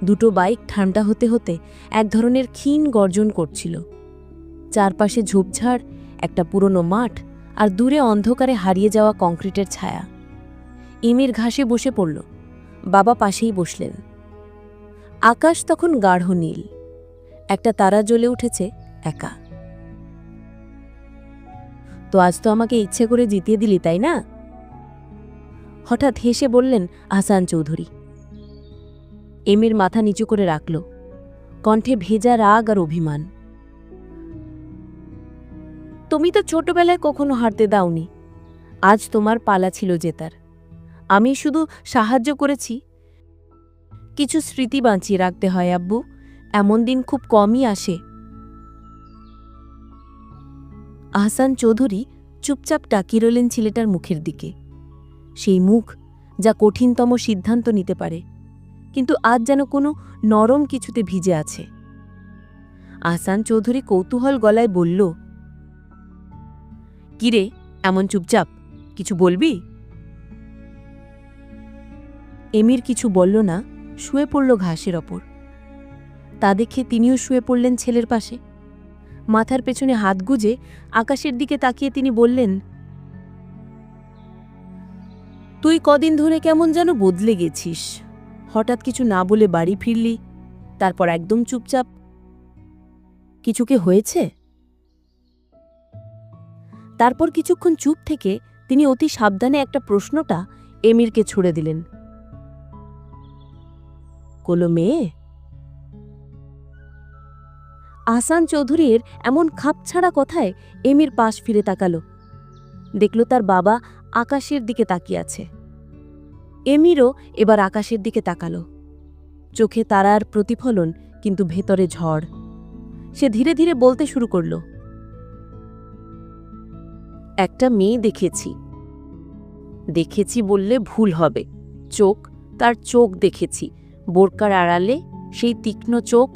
দুটো বাইক ঠান্ডা হতে হতে এক ধরনের ক্ষীণ গর্জন করছিল। চারপাশে ঝোপঝাড়, একটা পুরনো মাঠ আর দূরে অন্ধকারে হারিয়ে যাওয়া কংক্রিটের ছায়া। ইমির ঘাসে বসে পড়ল, বাবা পাশেই বসলেন। আকাশ তখন গাঢ় নীল। একটা তারা জ্বলে উঠেছে একা। তো আজ তো আমাকে ইচ্ছে করে জিতিয়ে দিলি, তাই না? হঠাৎ হেসে বললেন আহসান চৌধুরী। এমির মাথা নিচু করে রাখল, কণ্ঠে ভেজা রাগ আর অভিমান। তুমি তো ছোটবেলায় কখনো হারতে দাওনি, আজ তোমার পালা ছিল জেতার। আমি শুধু সাহায্য করেছি। কিছু স্মৃতি বাঁচিয়ে রাখতে হয় আব্বু, এমন দিন খুব কমই আসে। আহসান চৌধুরী চুপচাপ তাকিয়ে রইলেন ছেলেটার মুখের দিকে। সেই মুখ যা কঠিনতম সিদ্ধান্ত নিতে পারে, কিন্তু আজ যেন কোনো নরম কিছুতে ভিজে আছে। আহসান চৌধুরী কৌতূহল গলায় বলল, কিরে এমন চুপচাপ, কিছু বলবি? এমির কিছু বলল না, শুয়ে পড়ল ঘাসের ওপর। তা দেখে তিনিও শুয়ে পড়লেন ছেলের পাশে। মাথার পেছনে হাত গুজে আকাশের দিকে তাকিয়ে তিনি বললেন, তুই কদিন ধরে কেমন যেন বদলে গেছিস। হঠাৎ কিছু না বলে বাড়ি ফিরলি, তারপর একদম চুপচাপ। কিছু কি হয়েছে? তারপর কিছুক্ষণ চুপ থেকে তিনি অতি সাবধানে একটা প্রশ্নটা এমিরকে ছুড়ে দিলেন, কোলো মেয়ে? আহসান চৌধুরীর এমন খাপছাড়া কথায় এমির পাশ ফিরে তাকালো। দেখল তার বাবা আকাশের দিকে তাকিয়ে আছে। এমিরও এবার আকাশের দিকে তাকালো। চোখে তারার প্রতিফলন, কিন্তু ভেতরে ঝড়। সে ধীরে ধীরে বলতে শুরু করল, একটা মেয়ে দেখেছি। দেখেছি বললে ভুল হবে। তার চোখ দেখেছি, বোরকার আড়ালে সেই তীক্ষ্ণ চোখ।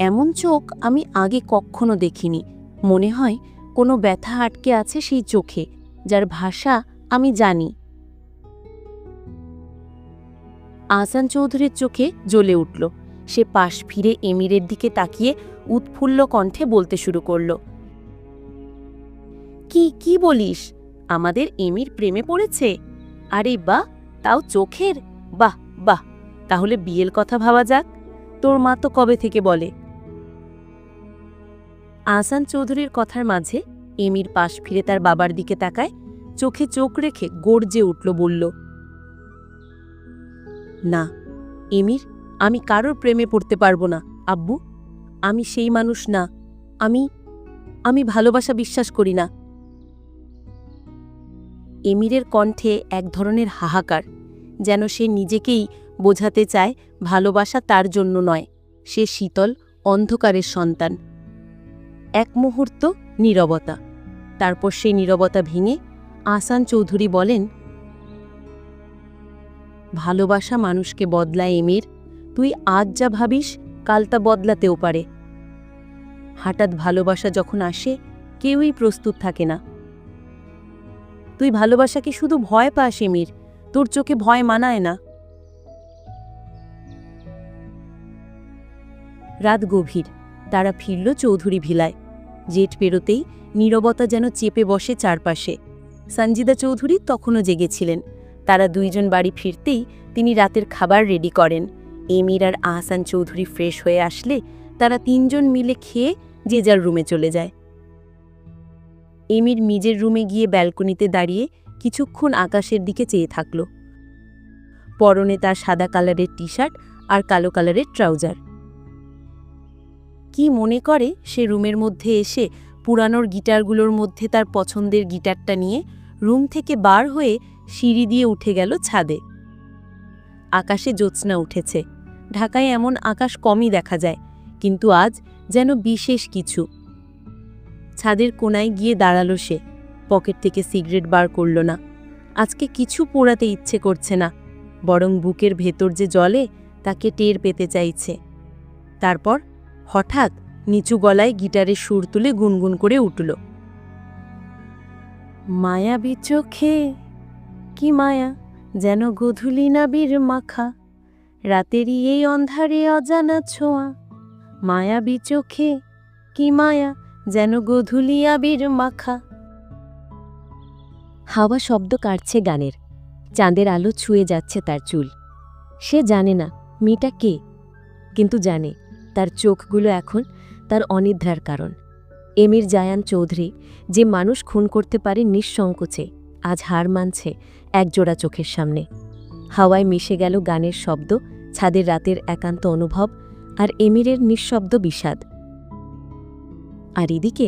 এমন চোখ আমি আগে কখনো দেখিনি। মনে হয় কোনো ব্যথা আটকে আছে সেই চোখে, যার ভাষা আমি জানি। আহসান চৌধুরীর চোখে জ্বলে উঠল। সে পাশ ফিরে এমিরের দিকে তাকিয়ে উৎফুল্ল কণ্ঠে বলতে শুরু করল, কি বলিস? আমাদের এমির প্রেমে পড়েছে? আরে বাহ, তাও চোখের? বাহ বাহ, তাহলে বিয়ের কথা ভাবা যাক। তোর মা তো কবে থেকে বলে। আহসান চৌধুরীর কথার মাঝে এমির পাশ ফিরে তার বাবার দিকে তাকায়, চোখে চোখ রেখে গর্জে উঠল, বলল, না এমির, আমি কারোর প্রেমে পড়তে পারবো না আব্বু। আমি সেই মানুষ না। আমি ভালোবাসা বিশ্বাস করি না। এমিরের কণ্ঠে এক ধরনের হাহাকার, যেন সে নিজেকেই বোঝাতে চায় ভালোবাসা তার জন্য নয়, সে শীতল অন্ধকারের সন্তান। এক মুহূর্ত নীরবতা। তারপর সেই নীরবতা ভেঙে আহসান চৌধুরী বলেন, ভালোবাসা মানুষকে বদলায় এমির। তুই আজ যা ভাবিস কাল তা বদলাতেও পারে। হঠাৎ ভালোবাসা যখন আসে, কেউই প্রস্তুত থাকে না। তুই ভালোবাসাকে শুধু ভয় পাস এমির, তোর চোখে ভয় মানায় না। রাত গভীর। তারা ফিরল চৌধুরী ভিলায়। জেট পেরোতেই নীরবতা যেন চেপে বসে চারপাশে। সঞ্জিদা চৌধুরী তখনও জেগেছিলেন। তারা দুইজন বাড়ি ফিরতেই তিনি রাতের খাবার রেডি করেন। এমির আর আহসান চৌধুরী ফ্রেশ হয়ে আসলে তারা তিনজন মিলে খেয়ে যে যার রুমে চলে যায়। এমির নিজের রুমে গিয়ে ব্যালকনিতে দাঁড়িয়ে কিছুক্ষণ আকাশের দিকে চেয়ে থাকল। পরনে তার সাদা কালারের টি শার্ট আর কালো কালারের ট্রাউজার। কি মনে করে সে রুমের মধ্যে এসে পুরানোর গিটারগুলোর মধ্যে তার পছন্দের গিটারটা নিয়ে রুম থেকে বার হয়ে সিঁড়ি দিয়ে উঠে গেল ছাদে। আকাশে জ্যোৎস্না উঠেছে। ঢাকায় এমন আকাশ কমই দেখা যায়, কিন্তু আজ যেন বিশেষ কিছু। ছাদের কোনায় গিয়ে দাঁড়ালো সে। পকেট থেকে সিগারেট বার করল না। আজকে কিছু পোড়াতে ইচ্ছে করছে না, বরং বুকের ভেতর যে জ্বলে তাকে টের পেতে চাইছে। তারপর হঠাৎ নিচু গলায় গিটারের সুর তুলে গুনগুন করে উঠল, মায়াবী চোখে কি মায়া, যেন গধূলি নাবির মাখা, রাতেরই এই অন্ধারে অজানা ছোঁয়া। মায়াবী চোখে কি মায়া, যেন গধূলি আবির মাখা। হাওয়া শব্দ কাটছে গানের। চাঁদের আলো ছুঁয়ে যাচ্ছে তার চুল। সে জানে না মেয়েটা কে, কিন্তু জানে তার চোখগুলো এখন তার অনিদ্রার কারণ। এমির জায়ান চৌধুরী, যে মানুষ খুন করতে পারে নিঃসংকোচে, আজ হার মানছে একজোড়া চোখের সামনে। হাওয়ায় মিশে গেল গানের শব্দ, ছাদের রাতের একান্ত অনুভব, আর এমিরের নিঃশব্দ বিষাদ। আর এদিকে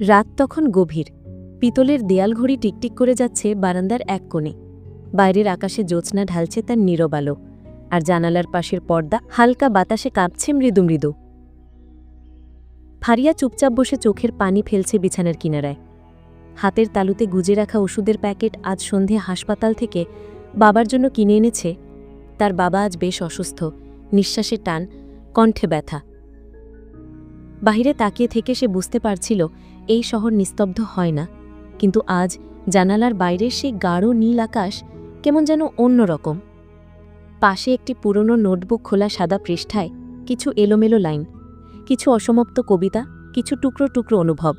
রাত তখন গভীর। পিতলের দেয়াল ঘড়ি টিকটিক করে যাচ্ছে বারান্দার এক কোণে। বাইরের আকাশে জ্যোৎস্না ঢালছে তার নীরব আলো, আর জানালার পাশের পর্দা হালকা বাতাসে কাঁপছে মৃদু মৃদু। ফারিয়া চুপচাপ বসে চোখের পানি ফেলছে বিছানার কিনারায়। হাতের তালুতে গুজে রাখা ওষুধের প্যাকেট আজ সন্ধে হাসপাতাল থেকে বাবার জন্য কিনে এনেছে। তার বাবা আজ বেশ অসুস্থ, নিঃশ্বাসে টান, কণ্ঠে ব্যথা। বাহিরে তাকিয়ে থেকে সে বুঝতে পারছিল এই শহর নিস্তব্ধ হয় না, কিন্তু আজ জানালার বাইরের সেই গাঢ় নীল আকাশ কেমন যেন অন্যরকম। পাশে একটি পুরনো নোটবুক খোলা সাদা পৃষ্ঠায় কিছু এলোমেলো লাইন, কিছু অসমাপ্ত কবিতা, কিছু টুকরো টুকরো অনুভব।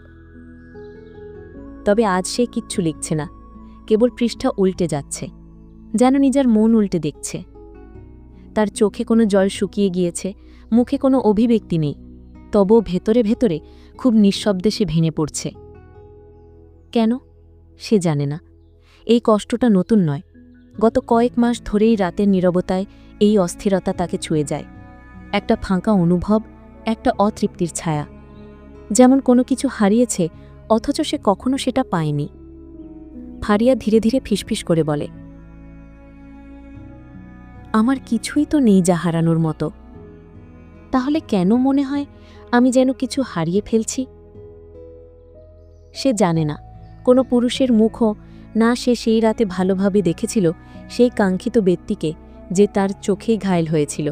তবে আজ সে কিচ্ছু লিখছে না, কেবল পৃষ্ঠা উল্টে যাচ্ছে, যেন নিজের মন উল্টে দেখছে। তার চোখে কোনো জল শুকিয়ে গিয়েছে, মুখে কোনো অভিব্যক্তি নেই, তবুও ভেতরে ভেতরে খুব নিঃশব্দে সে ভেঙে পড়ছে। কেন সে জানে না। এই কষ্টটা নতুন নয়, গত কয়েক মাস ধরেই রাতের নীরবতায় এই অস্থিরতা তাকে ছুঁয়ে যায়। একটা ফাঁকা অনুভব, একটা অতৃপ্তির ছায়া, যেমন কোনো কিছু হারিয়েছে অথচ সে কখনো সেটা পায়নি। ফারিয়া ধীরে ধীরে ফিসফিস করে বলে, আমার কিছুই তো নেই যা হারানোর মতো। তাহলে কেন মনে হয় আমি যেন কিছু হারিয়ে ফেলছি? সে জানে না, কোনো পুরুষের মুখও না সে সেই রাতে ভালোভাবে দেখেছিল সেই কাঙ্ক্ষিত ব্যক্তিকে যে তার চোখেই ঘায়েল হয়েছিল।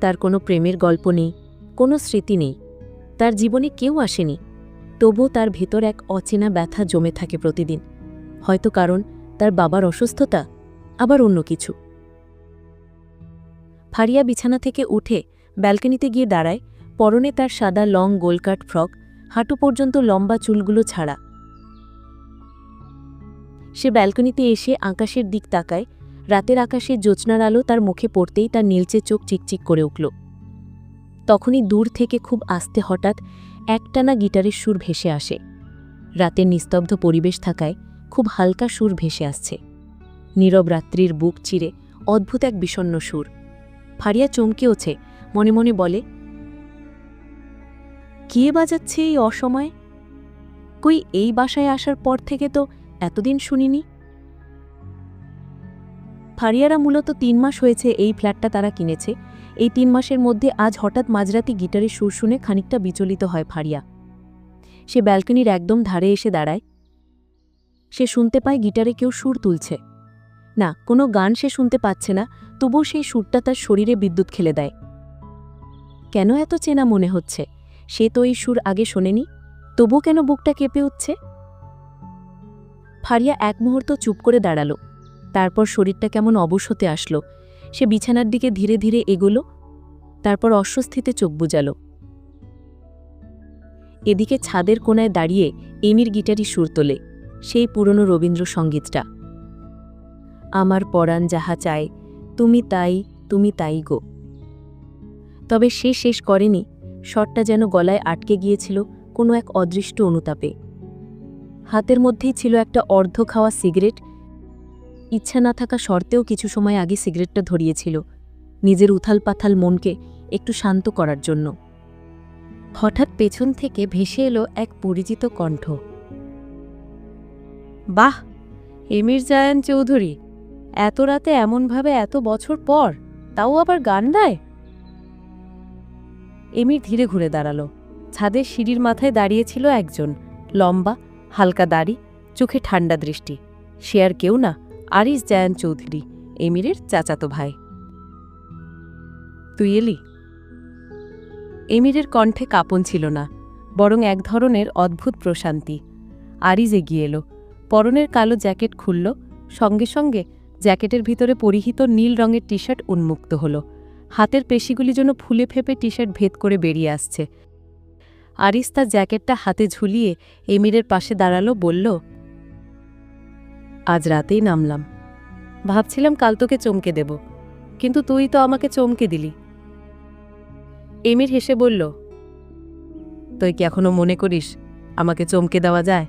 তার কোনো প্রেমের গল্প নেই, কোনো স্মৃতি নেই, তার জীবনে কেউ আসেনি, তবুও তার ভেতর এক অচেনা ব্যথা জমে থাকে প্রতিদিন। হয়তো কারণ তার বাবার অসুস্থতা, আবার অন্য কিছু। ফারিয়া বিছানা থেকে উঠে ব্যালকনিতে গিয়ে দাঁড়ায়, পরনে তার সাদা লং গোলকাট ফ্রক, হাঁটু পর্যন্ত লম্বা চুলগুলো ছাড়া। সে ব্যালকনিতে এসে আকাশের দিক তাকায়। রাতের আকাশে জ্যোৎস্নার আলো তার মুখে পড়তেই তার নীলচে চোখ চিকচিক করে উঠল। তখনই দূর থেকে খুব আস্তে হঠাৎ একটানা গিটারের সুর ভেসে আসে। রাতের নিস্তব্ধ পরিবেশ থাকায় খুব হালকা সুর ভেসে আসছে, নীরব রাত্রির বুক চিরে অদ্ভুত এক বিষণ্ণ সুর। ফারিয়া চমকেওছে, মনে মনে বলে, কে বাজাচ্ছে এই অসময়ে? কই এই বাসায় আসার পর থেকে তো এতদিন শুনিনি। ফারিয়ারা মূলত ৩ মাস হয়েছে এই ফ্ল্যাটটা তারা কিনেছে। এই ৩ মাসের মধ্যে আজ হঠাৎ মাঝরাতি গিটারের সুর শুনে খানিকটা বিচলিত হয় ফারিয়া। সে ব্যালকনির একদম ধারে এসে দাঁড়ায়। সে শুনতে পায় গিটারে কেউ সুর তুলছে। না, কোনো গান সে শুনতে পাচ্ছে না, তবুও সেই সুরটা তার শরীরে বিদ্যুৎ খেলে দেয়। কেন এত চেনা মনে হচ্ছে? সে তো এই সুর আগে শোনেনি, তবু কেন বুকটা কেঁপে উঠছে? ফারিয়া এক মুহূর্ত চুপ করে দাঁড়াল, তারপর শরীরটা কেমন অবশ হতে আসলো। সে বিছানার দিকে ধীরে ধীরে এগোলো, তারপর অস্বস্তিতে চোখ বুজাল। এদিকে ছাদের কোনায় দাঁড়িয়ে এমির গিটারি সুর তোলে, সেই পুরনো রবীন্দ্রসঙ্গীতটা, আমার পরাণ যাহা চায় তুমি তাই গো। তবে সে শেষ করেনি, স্বরটা যেন গলায় আটকে গিয়েছিল কোনো এক অদৃষ্ট অনুতাপে। হাতের মধ্যেই ছিল একটা অর্ধ খাওয়া সিগারেট। ইচ্ছা না থাকা সত্ত্বেও কিছু সময় আগে সিগারেটটা ধরিয়েছিল, নিজের উথাল পাথাল মনকে একটু শান্ত করার জন্য। হঠাৎ পেছন থেকে ভেসে এলো এক পরিচিত কণ্ঠ, বাহ, এমির জায়ান চৌধুরী, এত রাতে এমনভাবে এত বছর পর, তাও আবার গান গায়। এমির ধীরে ঘুরে দাঁড়াল। ছাদের সিঁড়ির মাথায় দাঁড়িয়েছিল একজন, লম্বা, হালকা দাড়ি, চোখে ঠান্ডা দৃষ্টি। সে আর কেউ না, আরিস জায়ান চৌধুরী, এমিরের চাচাতো ভাই। তুই এলি? এমিরের কণ্ঠে কাঁপন ছিল না, বরং এক ধরনের অদ্ভুত প্রশান্তি। আরিস এগিয়ে এলো, পরনের কালো জ্যাকেট খুলল, সঙ্গে সঙ্গে জ্যাকেটের ভিতরে পরিহিত নীল রঙের টি শার্ট উন্মুক্ত হল। হাতের পেশিগুলি যেন ফুলে ফেপে টি শার্ট ভেদ করে বেরিয়ে আসছে। আরিস তার জ্যাকেটটা হাতে ঝুলিয়ে এমিরের পাশে দাঁড়ালো, বলল, আজ রাতেই নামলাম। ভাবছিলাম কাল তোকে চমকে দেব, কিন্তু তুই তো আমাকে চমকে দিলি। এমির হেসে বলল, তুই কি এখনো মনে করিস আমাকে চমকে দেওয়া যায়?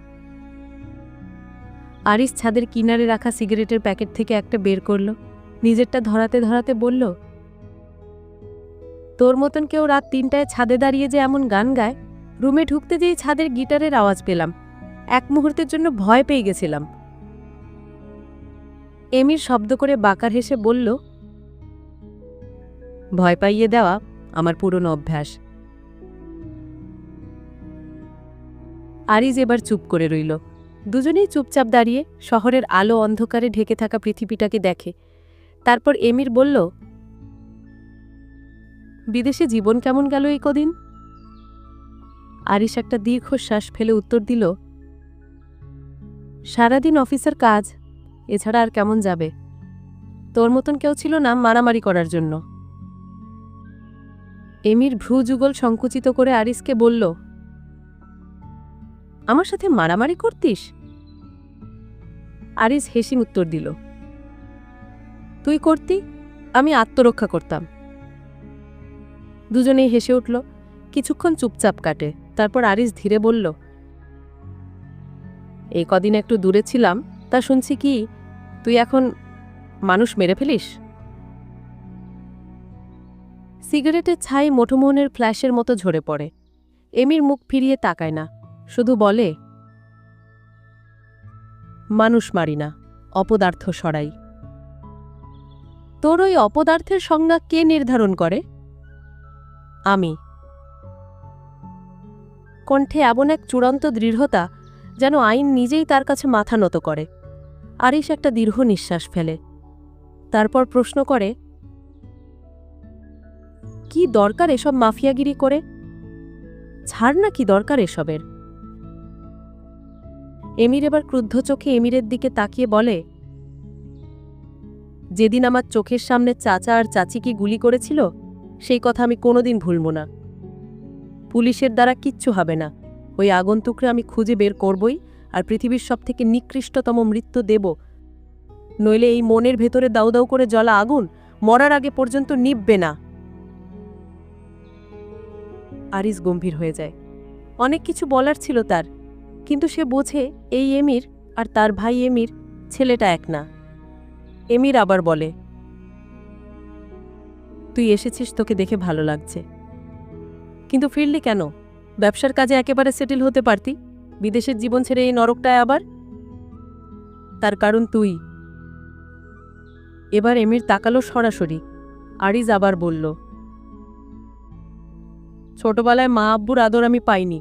আরিস ছাদের কিনারে রাখা সিগারেটের প্যাকেট থেকে একটা বের করল, নিজেরটা ধরাতে ধরাতে বলল, তোর মতন কেউ রাত 3টায় ছাদে দাঁড়িয়ে যে এমন গান গায়, রুমে ঢুকতে যেই ছাদের গিটারের আওয়াজ পেলাম, এক মুহূর্তের জন্য ভয় পেয়ে গেছিলাম। এমির শব্দ করে বাঁকার হেসে বলল, ভয় পাইয়ে দেওয়া আমার পুরনো অভ্যাস। আরিজ এবার চুপ করে রইল। দুজনেই চুপচাপ দাঁড়িয়ে শহরের আলো অন্ধকারে ঢেকে থাকা পৃথিবীটাকে দেখে। তারপর এমির বলল, বিদেশে জীবন কেমন গেল এই কদিন? আরিশ একটা দীর্ঘশ্বাস ফেলে উত্তর দিল, সারাদিন অফিসের কাজ, এছাড়া আর কেমন যাবে? তোর মতন কেউ ছিল না মারামারি করার জন্য। এমির ভ্রু যুগল সংকুচিত করে আরিসকে বলল, আমার সাথে মারামারি করতিস? আরিস হেসে উত্তর দিল, তুই করতি, আমি আত্মরক্ষা করতাম। দুজনেই হেসে উঠল। কিছুক্ষণ চুপচাপ কাটে। তারপর আরিস ধীরে বলল, এই কদিন একটু দূরে ছিলাম, তা শুনছি কি তুই এখন মানুষ মেরে ফেলিস? সিগারেটের ছাই মুঠোমোহনের ফ্ল্যাশের মতো ঝরে পড়ে। এমির মুখ ফিরিয়ে তাকায় না, শুধু বলে, মানুষ মারি না, অপদার্থ সরাই। তোর ওই অপদার্থের সংজ্ঞা কে নির্ধারণ করে? আমি। কণ্ঠে এমন এক চূড়ান্ত দৃঢ়তা যেন আইন নিজেই তার কাছে মাথা নত করে। আরিশ একটা দীর্ঘ নিঃশ্বাস ফেলে। তারপর প্রশ্ন করে, কি দরকার এসব মাফিয়াগিরি করে? ছাড় না, কি দরকার এসবের? এমির এবার ক্রুদ্ধ চোখে এমিরের দিকে তাকিয়ে বলে, যেদিন আমার চোখের সামনে চাচা আর চাচিকে গুলি করেছিল, সেই কথা আমি কোনোদিন ভুলব না। পুলিশের দ্বারা কিচ্ছু হবে না, ওই আগন্তুকরে আমি খুঁজে বের করবই, আর পৃথিবীর সবথেকে নিকৃষ্টতম মৃত্যু দেব। নইলে এই মনের ভেতরে দাউ দাউ করে জ্বলা আগুন মরার আগে পর্যন্ত নিববে না। আরিস গম্ভীর হয়ে যায়। অনেক কিছু বলার ছিল তার, কিন্তু সে বোঝে এই এমির আর তার ভাই এমির ছেলেটা এক না। এমির আবার বলে, তুই এসেছিস, তোকে দেখে ভালো লাগছে, কিন্তু ফিরলি কেন? ব্যবসার কাজে একেবারে সেটেল হতে পারতি, বিদেশের জীবন ছেড়ে এই নরকটায় আবার? তার কারণ তুই। এবার এমির তাকালো সরাসরি। আরিজ আবার বলল, ছোটবেলায় মা আব্বুর আদর আমি পাইনি।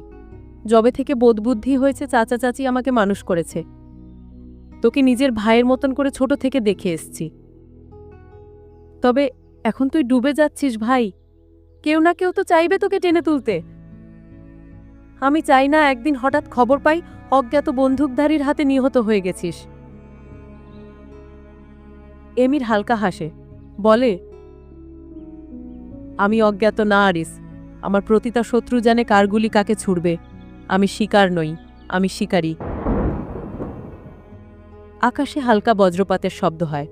যবে থেকে বোধবুদ্ধি হয়েছে, চাচা চাচি আমাকে মানুষ করেছে। তোকে নিজের ভাইয়ের মতন করে ছোট থেকে দেখে এসছি। তবে এখন তুই ডুবে যাচ্ছিস ভাই, কেউ না কেউ তো চাইবে তোকে টেনে তুলতে। আমি চাই না একদিন হঠাৎ খবর পাই অজ্ঞাত বন্দুকধারীর হাতে নিহত হয়ে গেছিস। এমির হালকা হাসে, বলে, আমি অজ্ঞাত না আরিস, আমার প্রতিটা শত্রু জানে কার গুলি কাকে ছুড়বে। আমি শিকার নই, আমি শিকারী। আকাশে হালকা বজ্রপাতের শব্দ হয়।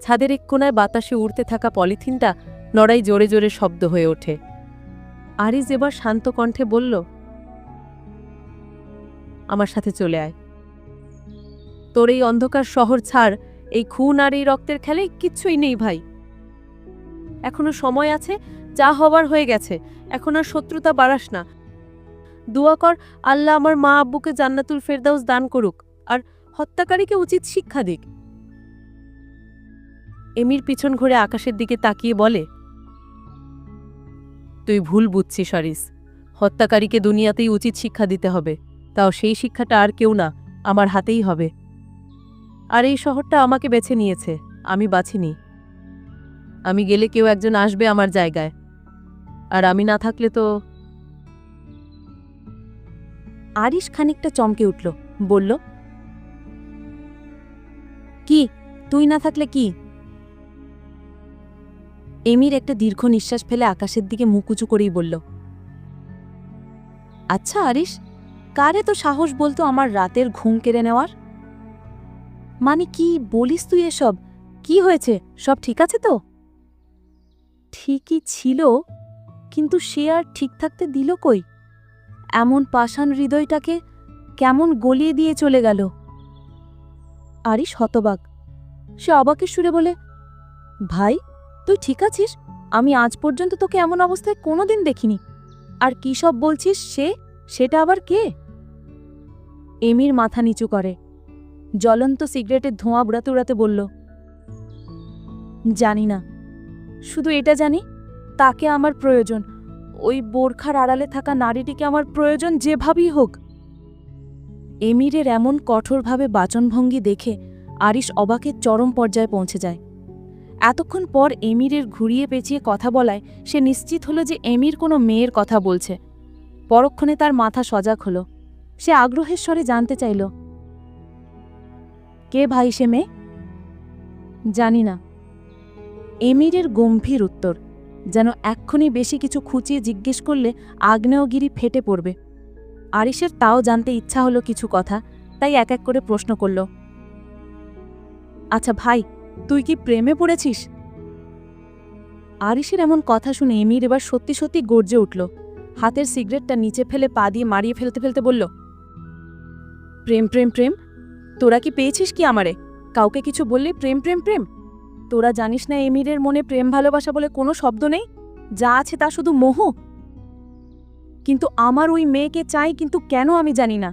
ছাদের এক কোনায় বাতাসে উড়তে থাকা পলিথিনটা নড়াই জোরে জোরে শব্দ হয়ে ওঠে। আরিজ এবার শান্ত কণ্ঠে বলল, আমার সাথে চলে আয়। তোর এই অন্ধকার শহর ছাড়, এই খুন আর এই রক্তের খেলায় কিচ্ছুই নেই ভাই। এখনো সময় আছে, যা হবার হয়ে গেছে, এখন আর শত্রুতা বাড়াস না। দোয়া কর আল্লাহ আমার মা আব্বুকে জান্নাতুল ফেরদাউস দান করুক, আর হত্যাকারীকে উচিত শিক্ষা দিক। এমির পিছন ঘুরে আকাশের দিকে তাকিয়ে বলে, তুই ভুল বুঝছিস আরিস, হত্যাকারীকে দুনিয়াতেই উচিত শিক্ষা দিতে হবে, তাও সেই শিক্ষাটা আর কেউ না, আমার হাতেই হবে। আর এই শহরটা আমাকে বেছে নিয়েছে, আমি বাছিনি। আমি গেলে কেউ একজন আসবে আমার জায়গায়, আর আমি না থাকলে তো। আরিশ খানিকটা চমকে উঠল, বলল, কি তুই না থাকলে কি? এমির একটা দীর্ঘ নিঃশ্বাস ফেলে আকাশের দিকে মুখ উঁচু করেই বলল, আচ্ছা আরিশ, কারে তো সাহস বলতো আমার রাতের ঘুম কেড়ে নেওয়ার? মানে কি বলিস তুই এসব? কি হয়েছে? সব ঠিক আছে তো? ঠিকই ছিল, কিন্তু সে আর ঠিক থাকতে দিল কই? এমন পাষাণ হৃদয়টাকে কেমন গলিয়ে দিয়ে চলে গেল। আরিশ হতবাক। সে অবাকের সুরে বলে, ভাই, তুই ঠিক আছিস? আমি আজ পর্যন্ত তোকে এমন অবস্থায় কোনোদিন দেখিনি। আর কি সব বলছিস? সেটা আবার কে? এমির মাথা নিচু করে জ্বলন্ত সিগারেটের ধোঁয়া উড়াতে উড়াতে বলল, জানি না, শুধু এটা জানি তাকে আমার প্রয়োজন। ওই বোরখার আড়ালে থাকা নারীটিকে আমার প্রয়োজন যেভাবেই হোক। এমিরের এমন কঠোরভাবে বাচনভঙ্গি দেখে আরিশ অবাকের চরম পর্যায়ে পৌঁছে যায়। এতক্ষণ পর এমিরের ঘুরিয়ে পেঁচিয়ে কথা বলায় সে নিশ্চিত হলো যে এমির কোনো মেয়ের কথা বলছে। পরক্ষণে তার মাথা সজাগ হলো। সে আগ্রহের স্বরে জানতে চাইল, কে ভাই সে মেয়ে? জানি না। এমিরের গম্ভীর উত্তর, যেন এক্ষুনি বেশি কিছু খুঁচিয়ে জিজ্ঞেস করলে আগ্নেয়গিরি ফেটে পড়বে। আরিশের তাও জানতে ইচ্ছা হলো কিছু কথা, তাই এক এক করে প্রশ্ন করল, আচ্ছা ভাই, তুই কি প্রেমে পড়েছিস? আরিশের এমন কথা শুনে এমির এবার সত্যি সত্যি গর্জে উঠল। হাতের সিগারেটটা নিচে ফেলে পা দিয়ে মারিয়ে ফেলতে ফেলতে বলল, প্রেম প্রেম প্রেম? তোরা কি পেয়েছিস কি আমারে? কাউকে কিছু বললে প্রেম প্রেম প্রেম? তোরা জানিস না এমিরের মনে প্রেম ভালোবাসা বলে কোনো শব্দ নেই, যা আছে তা শুধু মোহ। কিন্তু আমার ওই মেয়েকে চাই, কিন্তু কেন আমি জানি না।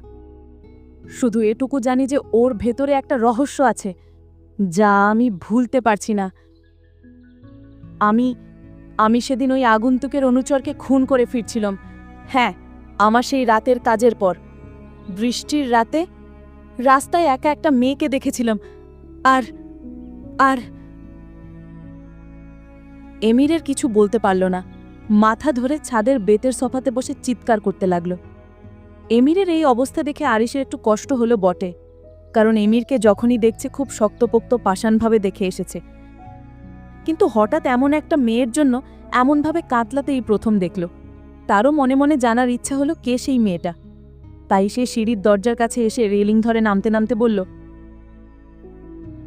শুধু এটুকু জানি যে ওর ভেতরে একটা রহস্য আছে, যা আমি ভুলতে পারছি না। আমি সেদিন ওই আগন্তুকের অনুচরকে খুন করে ফিরছিলাম। হ্যাঁ, আমার সেই রাতের কাজের পর বৃষ্টির রাতে রাস্তায় একা একটা মেয়েকে দেখেছিলাম। আর আর এমিরের কিছু বলতে পারল না। মাথা ধরে ছাদের বেতের সোফাতে বসে চিৎকার করতে লাগল। এমিরের এই অবস্থা দেখে আরিশের একটু কষ্ট হলো বটে, কারণ এমিরকে যখনই দেখছে খুব শক্তপোক্ত পাষাণভাবে দেখে এসেছে। কিন্তু হঠাৎ এমন একটা মেয়ের জন্য এমনভাবে কাতলাতে এই প্রথম দেখল। তারও মনে মনে জানার ইচ্ছা হলো কে সেই মেয়েটা। তাই সে সিঁড়ির দরজার কাছে এসে রেলিং ধরে নামতে নামতে বলল,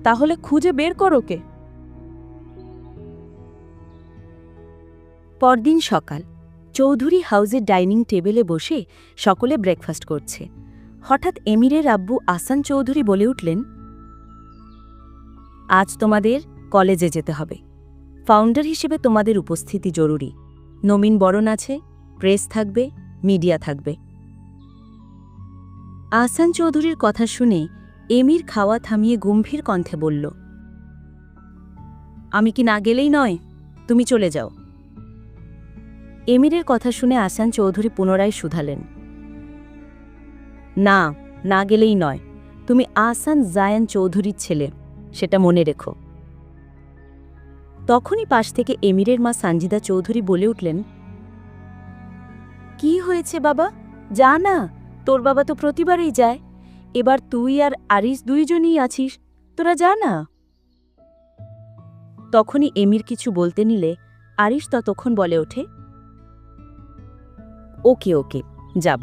তাহলে খুঁজে বের করো কে। পরদিন সকাল, চৌধুরী হাউসের ডাইনিং টেবিলে বসে সকলে ব্রেকফাস্ট করছে। হঠাৎ এমিরের আব্বু আহসান চৌধুরী বলে উঠলেন, আজ তোমাদের কলেজে যেতে হবে। ফাউন্ডার হিসেবে তোমাদের উপস্থিতি জরুরি। নবীন বরণ আছে, প্রেস থাকবে, মিডিয়া থাকবে। আহসান চৌধুরীর কথা শুনে এমির খাওয়া থামিয়ে গম্ভীর কণ্ঠে বলল, আমি কি না গেলেই নয়? তুমি চলে যাও। এমিরের কথা শুনে আহসান চৌধুরী পুনরায় শুধালেন, না, না গেলেই নয়। তুমি আহসান জায়ান চৌধুরীর ছেলে, সেটা মনে রেখো। তখনই পাশ থেকে এমিরের মা সানজিদা চৌধুরী বলে উঠলেন, কি হয়েছে বাবা? যা না, তোর বাবা তো প্রতিবারই যায়। এবার তুই আর আরিশ দুইজনই আছিস, তোরা যা না। তখনই এমির কিছু বলতে নিলে আরিশ ততক্ষণ বলে ওঠে, ওকে ওকে, যাব।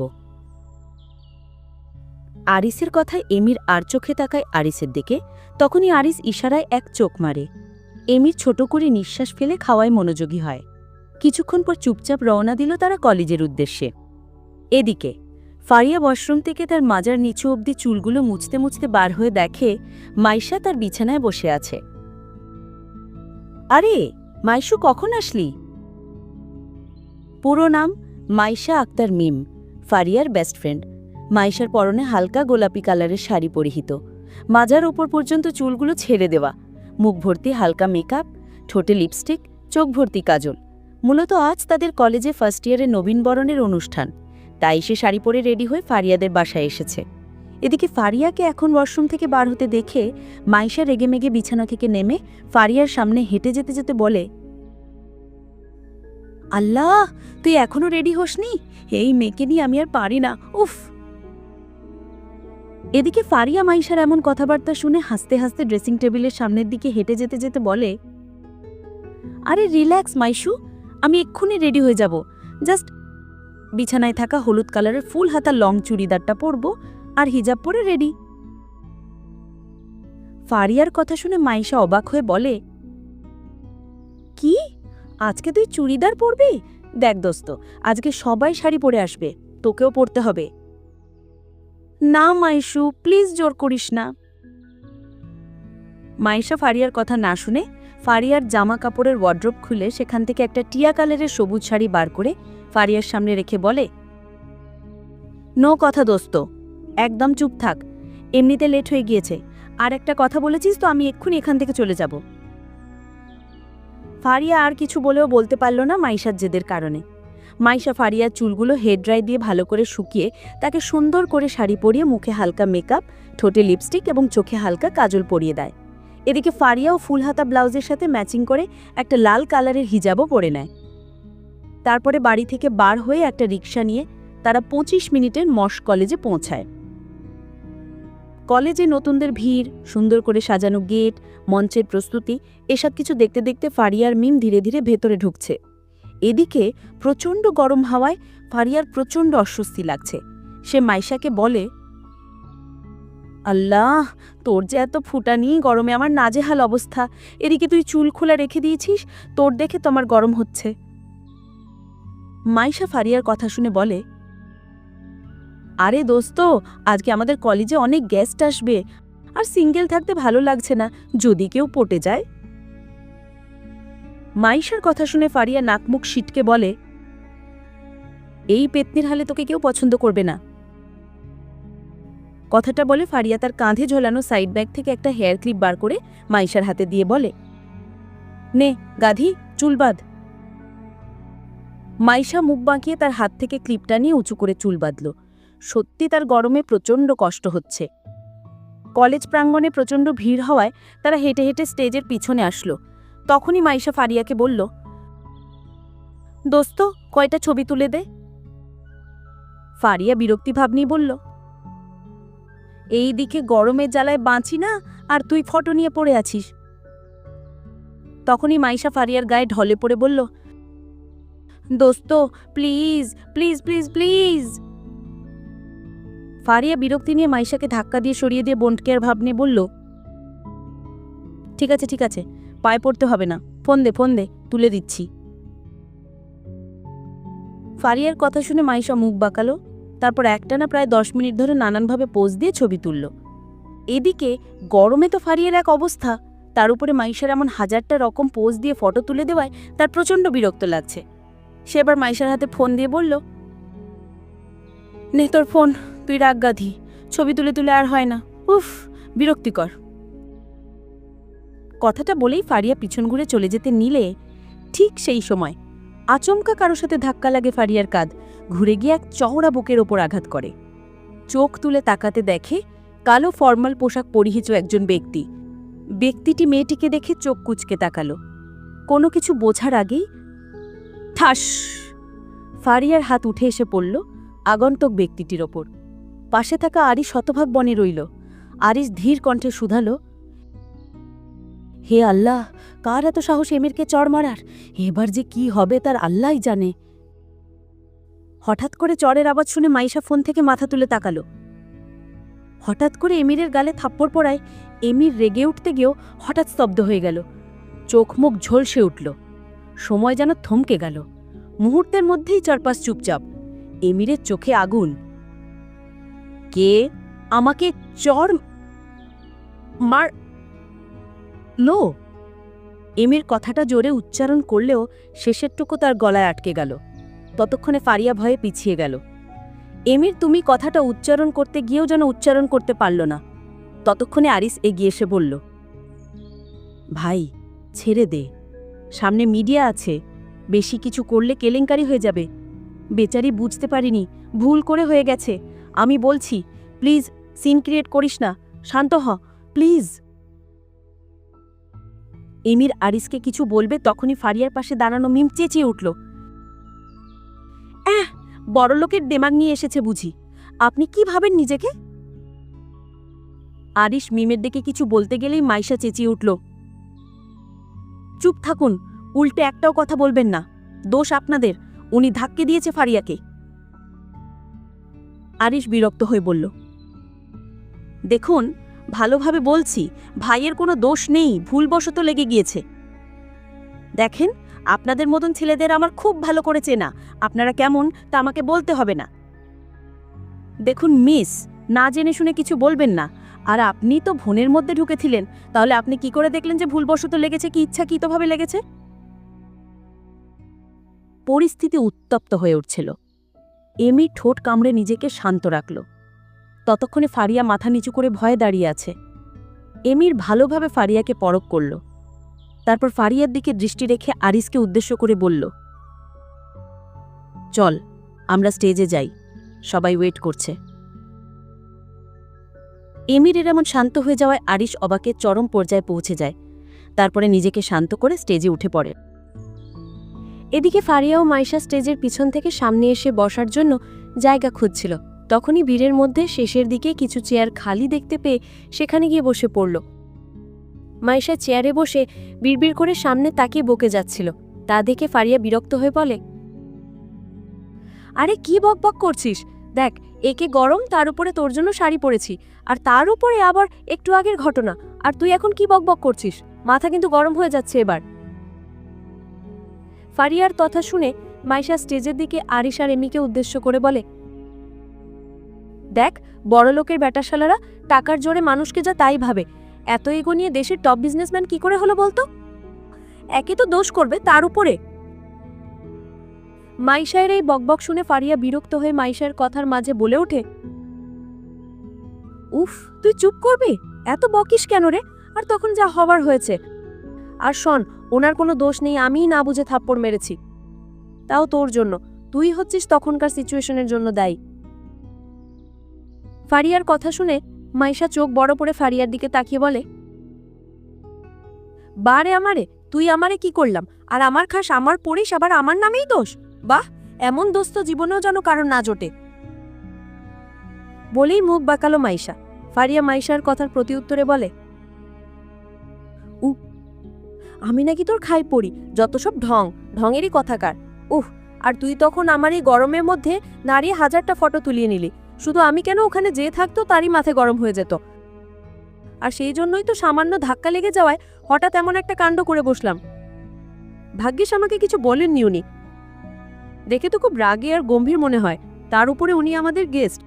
আরিসের কথায় এমির আর চোখে তাকায় আরিসের দিকে। তখনই আরিস ইশারায় এক চোখ মারে। এমির ছোট করে নিঃশ্বাস ফেলে খাওয়ায় মনোযোগী হয়। কিছুক্ষণ পর চুপচাপ রওনা দিল তারা কলেজের উদ্দেশ্যে। এদিকে ফারিয়া ওয়াশরুম থেকে তার মাজার নিচু অবধি চুলগুলো মুছতে মুছতে বার হয়ে দেখে মাইশা তার বিছানায় বসে আছে। আরে মাইশু, কখন আসলি? পুরো নাম মাইশা আক্তার মিম, ফারিয়ার বেস্ট ফ্রেন্ড। মাইশার পরনে হালকা গোলাপি কালারের শাড়ি পরিহিত, মাজার ওপর পর্যন্ত চুলগুলো ছেড়ে দেওয়া, মুখ ভর্তি হালকা মেকআপ, ঠোঁটে লিপস্টিক, চোখ ভর্তি কাজল। মূলত আজ তাদের কলেজে ফার্স্ট ইয়ারের নবীনবরণের অনুষ্ঠান, তাই সে শাড়ি পরে রেডি হয়ে ফারিয়াদের বাসায় এসেছে। এদিকে ফারিয়াকে এখন ওয়াশরুম থেকে বার হতে দেখে মাইশা রেগেমেগে বিছানা থেকে নেমে ফারিয়ার সামনে হেঁটে যেতে যেতে বলে, আল্লাহ, তুই এখনো রেডি হোসনি? এই মেয়েকে নিয়ে আমি আর পারি না, উফ। এদিকে ফারিয়া মাইশার এমন কথাবার্তা শুনে হাসতে হাসতে ড্রেসিং টেবিলের সামনের দিকে হেঁটে যেতে যেতে বলে, আরে রিল্যাক্স মাইশু, আমি এক্ষুনি রেডি হয়ে যাব। জাস্ট বিছানায় থাকা হলুদ কালারের ফুল হাতা লং চুড়িদারটা পরব আর হিজাব পরে রেডি। ফারিয়ার কথা শুনে মাইশা অবাক হয়ে বলে, কি, আজকে তুই চুড়িদার পরবি? দেখ দোস্ত, আজকে সবাই শাড়ি পরে আসবে, তোকেও পরতে হবে। না মাইশু, প্লিজ জোর করিস না। মাইশা ফারিয়ার কথা না শুনে ফারিয়ার জামা কাপড়ের ওয়ার্ড্রোব খুলে সেখান থেকে একটা টিয়া কালারের সবুজ শাড়ি বার করে ফারিয়ার সামনে রেখে বলে, নো কথা দোস্ত, একদম চুপ থাক, এমনিতে লেট হয়ে গিয়েছে, আর একটা কথা বলেছিস তো আমি এক্ষুনি এখান থেকে চলে যাব। ফারিয়া আর কিছু বলেও বলতে পারল না মাইশার জেদের কারণে। মাইশা ফারিয়ার চুলগুলো হেয়ার ড্রাই দিয়ে ভালো করে শুকিয়ে তাকে সুন্দর করে শাড়ি পরিয়ে মুখে হালকা মেকআপ, ঠোঁটে লিপস্টিক এবং চোখে হালকা কাজল পরিয়ে দেয়। এদিকে ফারিয়াও ফুল হাতা ব্লাউজের সাথে ম্যাচিং করে একটা লাল কালারের হিজাবও পরে নেয়। তারপরে বাড়ি থেকে বার হয়ে একটা রিক্সা নিয়ে তারা 25 মিনিটের মশ কলেজে পৌঁছায়। কলেজে নতুনদের ভিড়, সুন্দর করে সাজানো গেট, মঞ্চের প্রস্তুতি, এসব কিছু দেখতে দেখতে ফারিয়ার মিম ধীরে ধীরে ভেতরে ঢুকছে। এদিকে প্রচণ্ড গরম হাওয়ায় ফারিয়ার প্রচণ্ড অস্বস্তি লাগছে। সে মাইশাকে বলে, আল্লাহ, তোর যে এত ফুটানি, গরমে আমার নাজেহাল অবস্থা, এদিকে তুই চুল খোলা রেখে দিয়েছিস, তোর দেখে তো আমার গরম হচ্ছে। মাইশা ফারিয়ার কথা শুনে বলে, আরে দোস্ত, আজকে আমাদের কলেজে অনেক গেস্ট আসবে, আর সিঙ্গেল থাকতে ভালো লাগছে না, যদি কেউ পটে যায়। মাইশার কথা শুনে ফারিয়া নাকমুখ সিটকে বলে, এই পেতনির হালে তোকে কেউ পছন্দ করবে না। কথাটা বলে ফারিয়া তার কাঁধে ঝোলানো সাইড ব্যাগ থেকে একটা হেয়ার ক্লিপ বার করে মাইশার হাতে দিয়ে বলে, নে গাধি, চুল বাঁধ। মাইশা মুখ বাঁকিয়ে তার হাত থেকে ক্লিপটা নিয়ে উঁচু করে চুল বাঁধল। সত্যি তার গরমে প্রচণ্ড কষ্ট হচ্ছে। কলেজ প্রাঙ্গণে প্রচণ্ড ভিড় হওয়ায় তারা হেঁটে হেঁটে স্টেজের পিছনে আসলো। তখনই মাইশা ফারিয়াকে বলল, দোস্ত, কয়টা ছবি তুলে দে। ফারিয়া বিরক্তিভাব নিয়ে বলল, এই দিকে গরমের জ্বালায় বাঁচি না, আর তুই ফটো নিয়ে পড়ে আছিস। তখনই মাইশা ফারিয়ার গায়ে ঢলে পড়ে বলল, দোস্ত please please please please. Faria বিরক্তি নিয়ে মাইশাকে ধাক্কা দিয়ে সরিয়ে দিয়ে বন্টকের ভাব নিয়ে বলল, ঠিক আছে ঠিক আছে, পায়ে পড়তে হবে না, ফোন দে, তুলে দিচ্ছি। ফারিয়ার কথা শুনে মাইশা মুখ বাঁকালো। তারপর একটানা প্রায় 10 মিনিট ধরে নানানভাবে পোজ দিয়ে ছবি তুলল। এদিকে গরমে তো ফারিয়ার এক অবস্থা, তার উপরে মাইশার এমন হাজারটা রকম পোজ দিয়ে ফটো তুলে দেওয়ায় তার প্রচণ্ড বিরক্ত লাগছে। সে এবার মাইশার হাতে ফোন দিয়ে বলল, নে তোর ফোন, তুই রাগ গাধি, ছবি তুলে তুলে আর হয় না, উফ বিরক্তিকর। কথাটা বলেই ফারিয়া পিছন ঘুরে চলে যেতে নিলে ঠিক সেই সময় আচমকা কারোর সাথে ধাক্কা লাগে ফারিয়ার কাঁধ, ঘুরে গিয়ে এক চওড়া বুকের ওপর আঘাত করে। চোখ তুলে তাকাতে দেখে কালো ফর্মাল পোশাক পরিহিত একজন ব্যক্তি। ব্যক্তিটি মেয়েটিকে দেখে চোখ কুঁচকে তাকালো। কোনো কিছু বোঝার আগেই ঠাস, ফারিয়ার হাত উঠে এসে পড়ল আগন্তুক ব্যক্তিটির ওপর। পাশে থাকা আরিশ শতভাগ বনে রইল। আরিশ ধীর কণ্ঠে শুধালো, হে আল্লাহ, কার এত সাহস এমিরকে চড় মারার? এবার যে কি হবে তার আল্লাহই জানে। হঠাৎ করে চড়ের আওয়াজ শুনে মাইশা ফোন থেকে মাথা তুলে তাকালো। হঠাৎ করে এমিরের গালে থাপ্পড় পড়ায় এমির রেগে উঠতে গিয়েও হঠাৎ স্তব্ধ হয়ে গেল। চোখ মুখ ঝলসে উঠল। সময় যেন থমকে গেল। মুহূর্তের মধ্যেই চারপাশ চুপচাপ। এমিরের চোখে আগুন। কে আমাকে চড় মার লো? এমির কথাটা জোরে উচ্চারণ করলেও শেষেরটুকু তার গলায় আটকে গেল। ততক্ষণে ফারিয়া ভয়ে পিছিয়ে গেল। এমির তুমি কথাটা উচ্চারণ করতে গিয়েও যেন উচ্চারণ করতে পারল না। ততক্ষণে আরিস এগিয়ে এসে বলল, ভাই ছেড়ে দে, সামনে মিডিয়া আছে, বেশি কিছু করলে কেলেঙ্কারি হয়ে যাবে। বেচারি বুঝতে পারিনি, ভুল করে হয়ে গেছে। আমি বলছি প্লিজ সিন ক্রিয়েট করিস না, শান্ত হ প্লিজ। এমির আরিসকে কিছু বলবে তখনই ফারিয়ার পাশে দাঁড়ানো মিম চেঁচিয়ে উঠল, বড়লোকের দেমাগ নিয়ে এসেছে বুঝি, আপনি কি ভাবেন নিজেকে? আরিশ মিমের দিকে কিছু বলতে গেলেই মাইশা চেঁচিয়ে উঠল, চুপ থাকুন, উল্টে একটাও কথা বলবেন না, দোষ আপনাদের, উনি ধাক্কে দিয়েছে ফারিয়াকে। আরিশ বিরক্ত হয়ে বলল, দেখুন ভালোভাবে বলছি, ভাইয়ের কোনো দোষ নেই, ভুলবশত লেগে গিয়েছে। দেখেন আপনাদের মতন ছেলেদের আমার খুব ভালো করে চেনা। আপনারা কেমন তা আমাকে বলতে হবে না। দেখুন মিস, না জেনে শুনে কিছু বলবেন না। আর আপনি তো ভনের মধ্যে ঢুকেছিলেন, তাহলে আপনি কি করে দেখলেন যে ভুলবশত লেগেছে কি ইচ্ছাকৃতভাবে লেগেছে? পরিস্থিতি উত্তপ্ত হয়ে উঠছিল। এমি ঠোঁট কামড়ে নিজেকে শান্ত রাখল। ততক্ষণে ফারিয়া মাথা নিচু করে ভয়ে দাঁড়িয়ে আছে। এমির ভালোভাবে ফারিয়াকে পরখ করল। তারপর ফারিয়ার দিকে দৃষ্টি রেখে আরিসকে উদ্দেশ্য করে বলল, চল আমরা স্টেজে যাই, সবাই ওয়েট করছে। এমির এমন শান্ত হয়ে যাওয়ায় আরিস অবাকের চরম পর্যায়ে পৌঁছে যায়। তারপরে নিজেকে শান্ত করে স্টেজে উঠে পড়ে। এদিকে ফারিয়া ও মাইশা স্টেজের পিছন থেকে সামনে এসে বসার জন্য জায়গা খুঁজছিল। তখনই ভিড়ের মধ্যে শেষের দিকে কিছু চেয়ার খালি দেখতে পেয়ে সেখানে গিয়ে বসে পড়ল। মাইশা চেয়ারে বসে বিড়বিড় করে সামনে তাকিয়ে বকে যাচ্ছিল। তা দেখে ফারিয়া বিরক্ত হয়ে বলে, আরে কি বকবক করছিস? দেখ, একে গরম, তার উপরে তোর জন্য শাড়ি পরেছি, আর তার উপরে আবার একটু আগের ঘটনা, আর তুই এখন কি বকবক করছিস? মাথা কিন্তু গরম হয়ে যাচ্ছে এবার। ফারিয়ার কথা শুনে মাইশা স্টেজের দিকে আরিশ আর এমিকে উদ্দেশ্য করে বলে, দেখ, বড়লোকের ব্যাটাশালারা টাকার জোরে মানুষকে যা তাই ভাবে। এত এগো নিয়ে দেশের টপ বিজনেসম্যান কি করে হলো বলতো? একে তো দোষ করবে, তার উপরে। মাইশায়ের এই বকবক শুনে ফারিয়া বিরক্ত হয়ে মাইশায়ের কথার মাঝে বলে ওঠে, উফ, তুই চুপ করবি? এত বকিস কেন রে? আর তখন যা হবার হয়েছে। আর শোন, ওনার কোনো দোষ নেই, আমিই না বুঝে থাপ্পড় মেরেছি, তাও তোর জন্য। তুই হচ্ছিস তখনকার সিচুয়েশনের জন্য দায়ী। ফারিয়ার কথা শুনে মাইশা চোখ বড় করে ফারিয়ার দিকে তাকিয়ে বলে, বারে আমারে, তুই আমারে কি করলাম? আর আমার খাস, আমার পড়িস, আবার আমার নামেই দোষ? বাহ, এমন দোষ তো জীবনেও যেন কারণ না জোটে। বলেই মুখ বাঁকালো মাইশা। ফারিয়া মাইশার কথার প্রতি উত্তরে বলে, আমি নাকি তোর খাই পড়ি? যত সব ঢঙেরই কথাকার। আর তুই তখন আমার এই গরমের মধ্যে নাড়িয়ে 1000টা ফটো তুলিয়ে নিলি। শুধু আমি কেন, ওখানে যে থাকতো তারই মাথায় গরম হয়ে যেত। আর সেই জন্যই তো সামান্য ধাক্কা লেগে যাওয়ায় হঠাৎ এমন একটা কাণ্ড করে বসলাম। ভাগ্যিস আমাকে কিছু বলেননি উনি। দেখে তো খুব রাগী আর গম্ভীর মনে হয়। তার উপরে উনি আমাদের গেস্ট,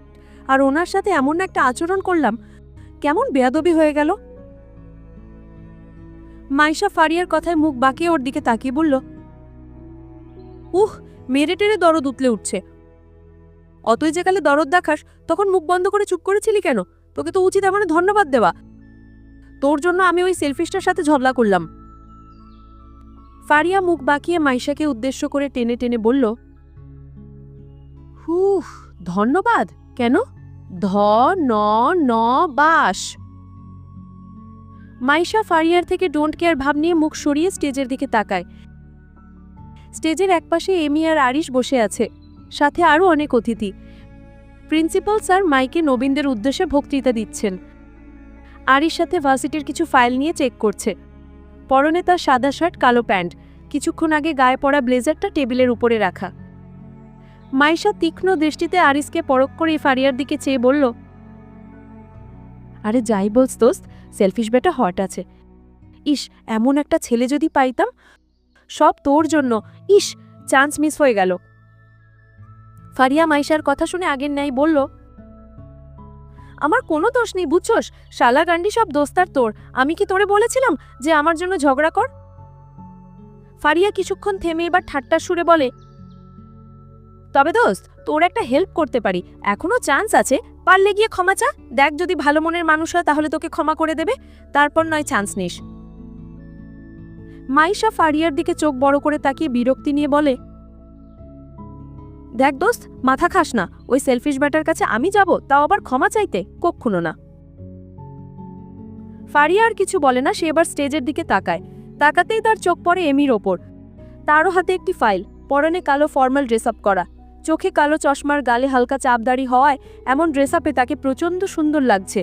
আর ওনার সাথে এমন একটা আচরণ করলাম, কেমন বেয়াদবি হয়ে গেল। মাইশা ফারিয়ার কথায় মুখ বাঁকিয়ে ওর দিকে তাকিয়ে বলল, মেরে টেরে দরদ উতলে উঠছে। অতই যে কালে দরদ দেখাস, তখন মুখ বন্ধ করে চুপ করেছিলি কেন? তোকে তো উচিত আমার ধন্যবাদ দেওয়া। তোর জন্য আমি ওই সেলফিশটার সাথে ঝগড়া করলাম। ফারিয়া মুখ বাঁকিয়ে মাইশাকে উদ্দেশ্য করে টেনে টেনে বলল, ধন্যবাদ কেন? বাস। মাইশা ফারিয়ার থেকে ডোন্ট কেয়ার ভাব নিয়ে মুখ সরিয়ে স্টেজের দিকে তাকায়। স্টেজের একপাশে এমি আর আরিশ বসে আছে, সাথে আরও অনেক অতিথি। প্রিন্সিপাল স্যার মাইকে নবীনদের উদ্দেশ্যে বক্তৃতা দিচ্ছেন। আরিশ সাথে ভার্সিটির কিছু ফাইল নিয়ে চেক করছে। পরনে তার সাদা শার্ট, কালো প্যান্ট, কিছুক্ষণ আগে গায়ে পরা ব্লেজারটা টেবিলের উপরে রাখা। মাইশা তীক্ষ্ণ দৃষ্টিতে আরিশকে পরখ করে ফারিয়ার দিকে চেয়ে বলল, আরে যাই বলস দোস্ত, সেলফিশ বেটা হট আছে। ইস, এমন একটা ছেলে যদি পাইতাম। সব তোর জন্য। ইস, চান্স মিস হয়ে গেল। ফারিয়া মাইশার কথা শুনে আগের ন্যায় বলল, আমার কোনো দোষ নেই বুঝছস? শালা গান্ডি, সব দোস্তার তোর। আমি কি তোরে বলেছিলাম যে আমার জন্য ঝগড়া কর? ফারিয়া কিছুক্ষণ থেমে এবার ঠাট্টার সুরে বলে, তবে দোস্ত, তোর একটা হেল্প করতে পারি, এখনো চান্স আছে। পারলে গিয়ে ক্ষমা চা। দেখ, যদি ভালো মনের মানুষ হয় তাহলে তোকে ক্ষমা করে দেবে, তারপর নয় চান্স নিস। মাইশা ফারিয়ার দিকে চোখ বড় করে তাকিয়ে বিরক্তি নিয়ে বলে, দেখ দোস্ত, মাথা খাস না। ওই সেলফিশ ব্যাটার কাছে আমি যাব, তাও আবার ক্ষমা চাইতে? কক্ষনো না। ফারিয়া আর কিছু বলে না, সে এবার স্টেজের দিকে তাকায়। তাকাতেই তার চোখ পড়ে এমির ওপর। তারও হাতে একটি ফাইল, পরনে কালো ফর্মাল ড্রেস আপ করা, চোখে কালো চশমার, গালে হালকা চাপদাড়ি হওয়ায় এমন ড্রেস আপে তাকে প্রচণ্ড সুন্দর লাগছে।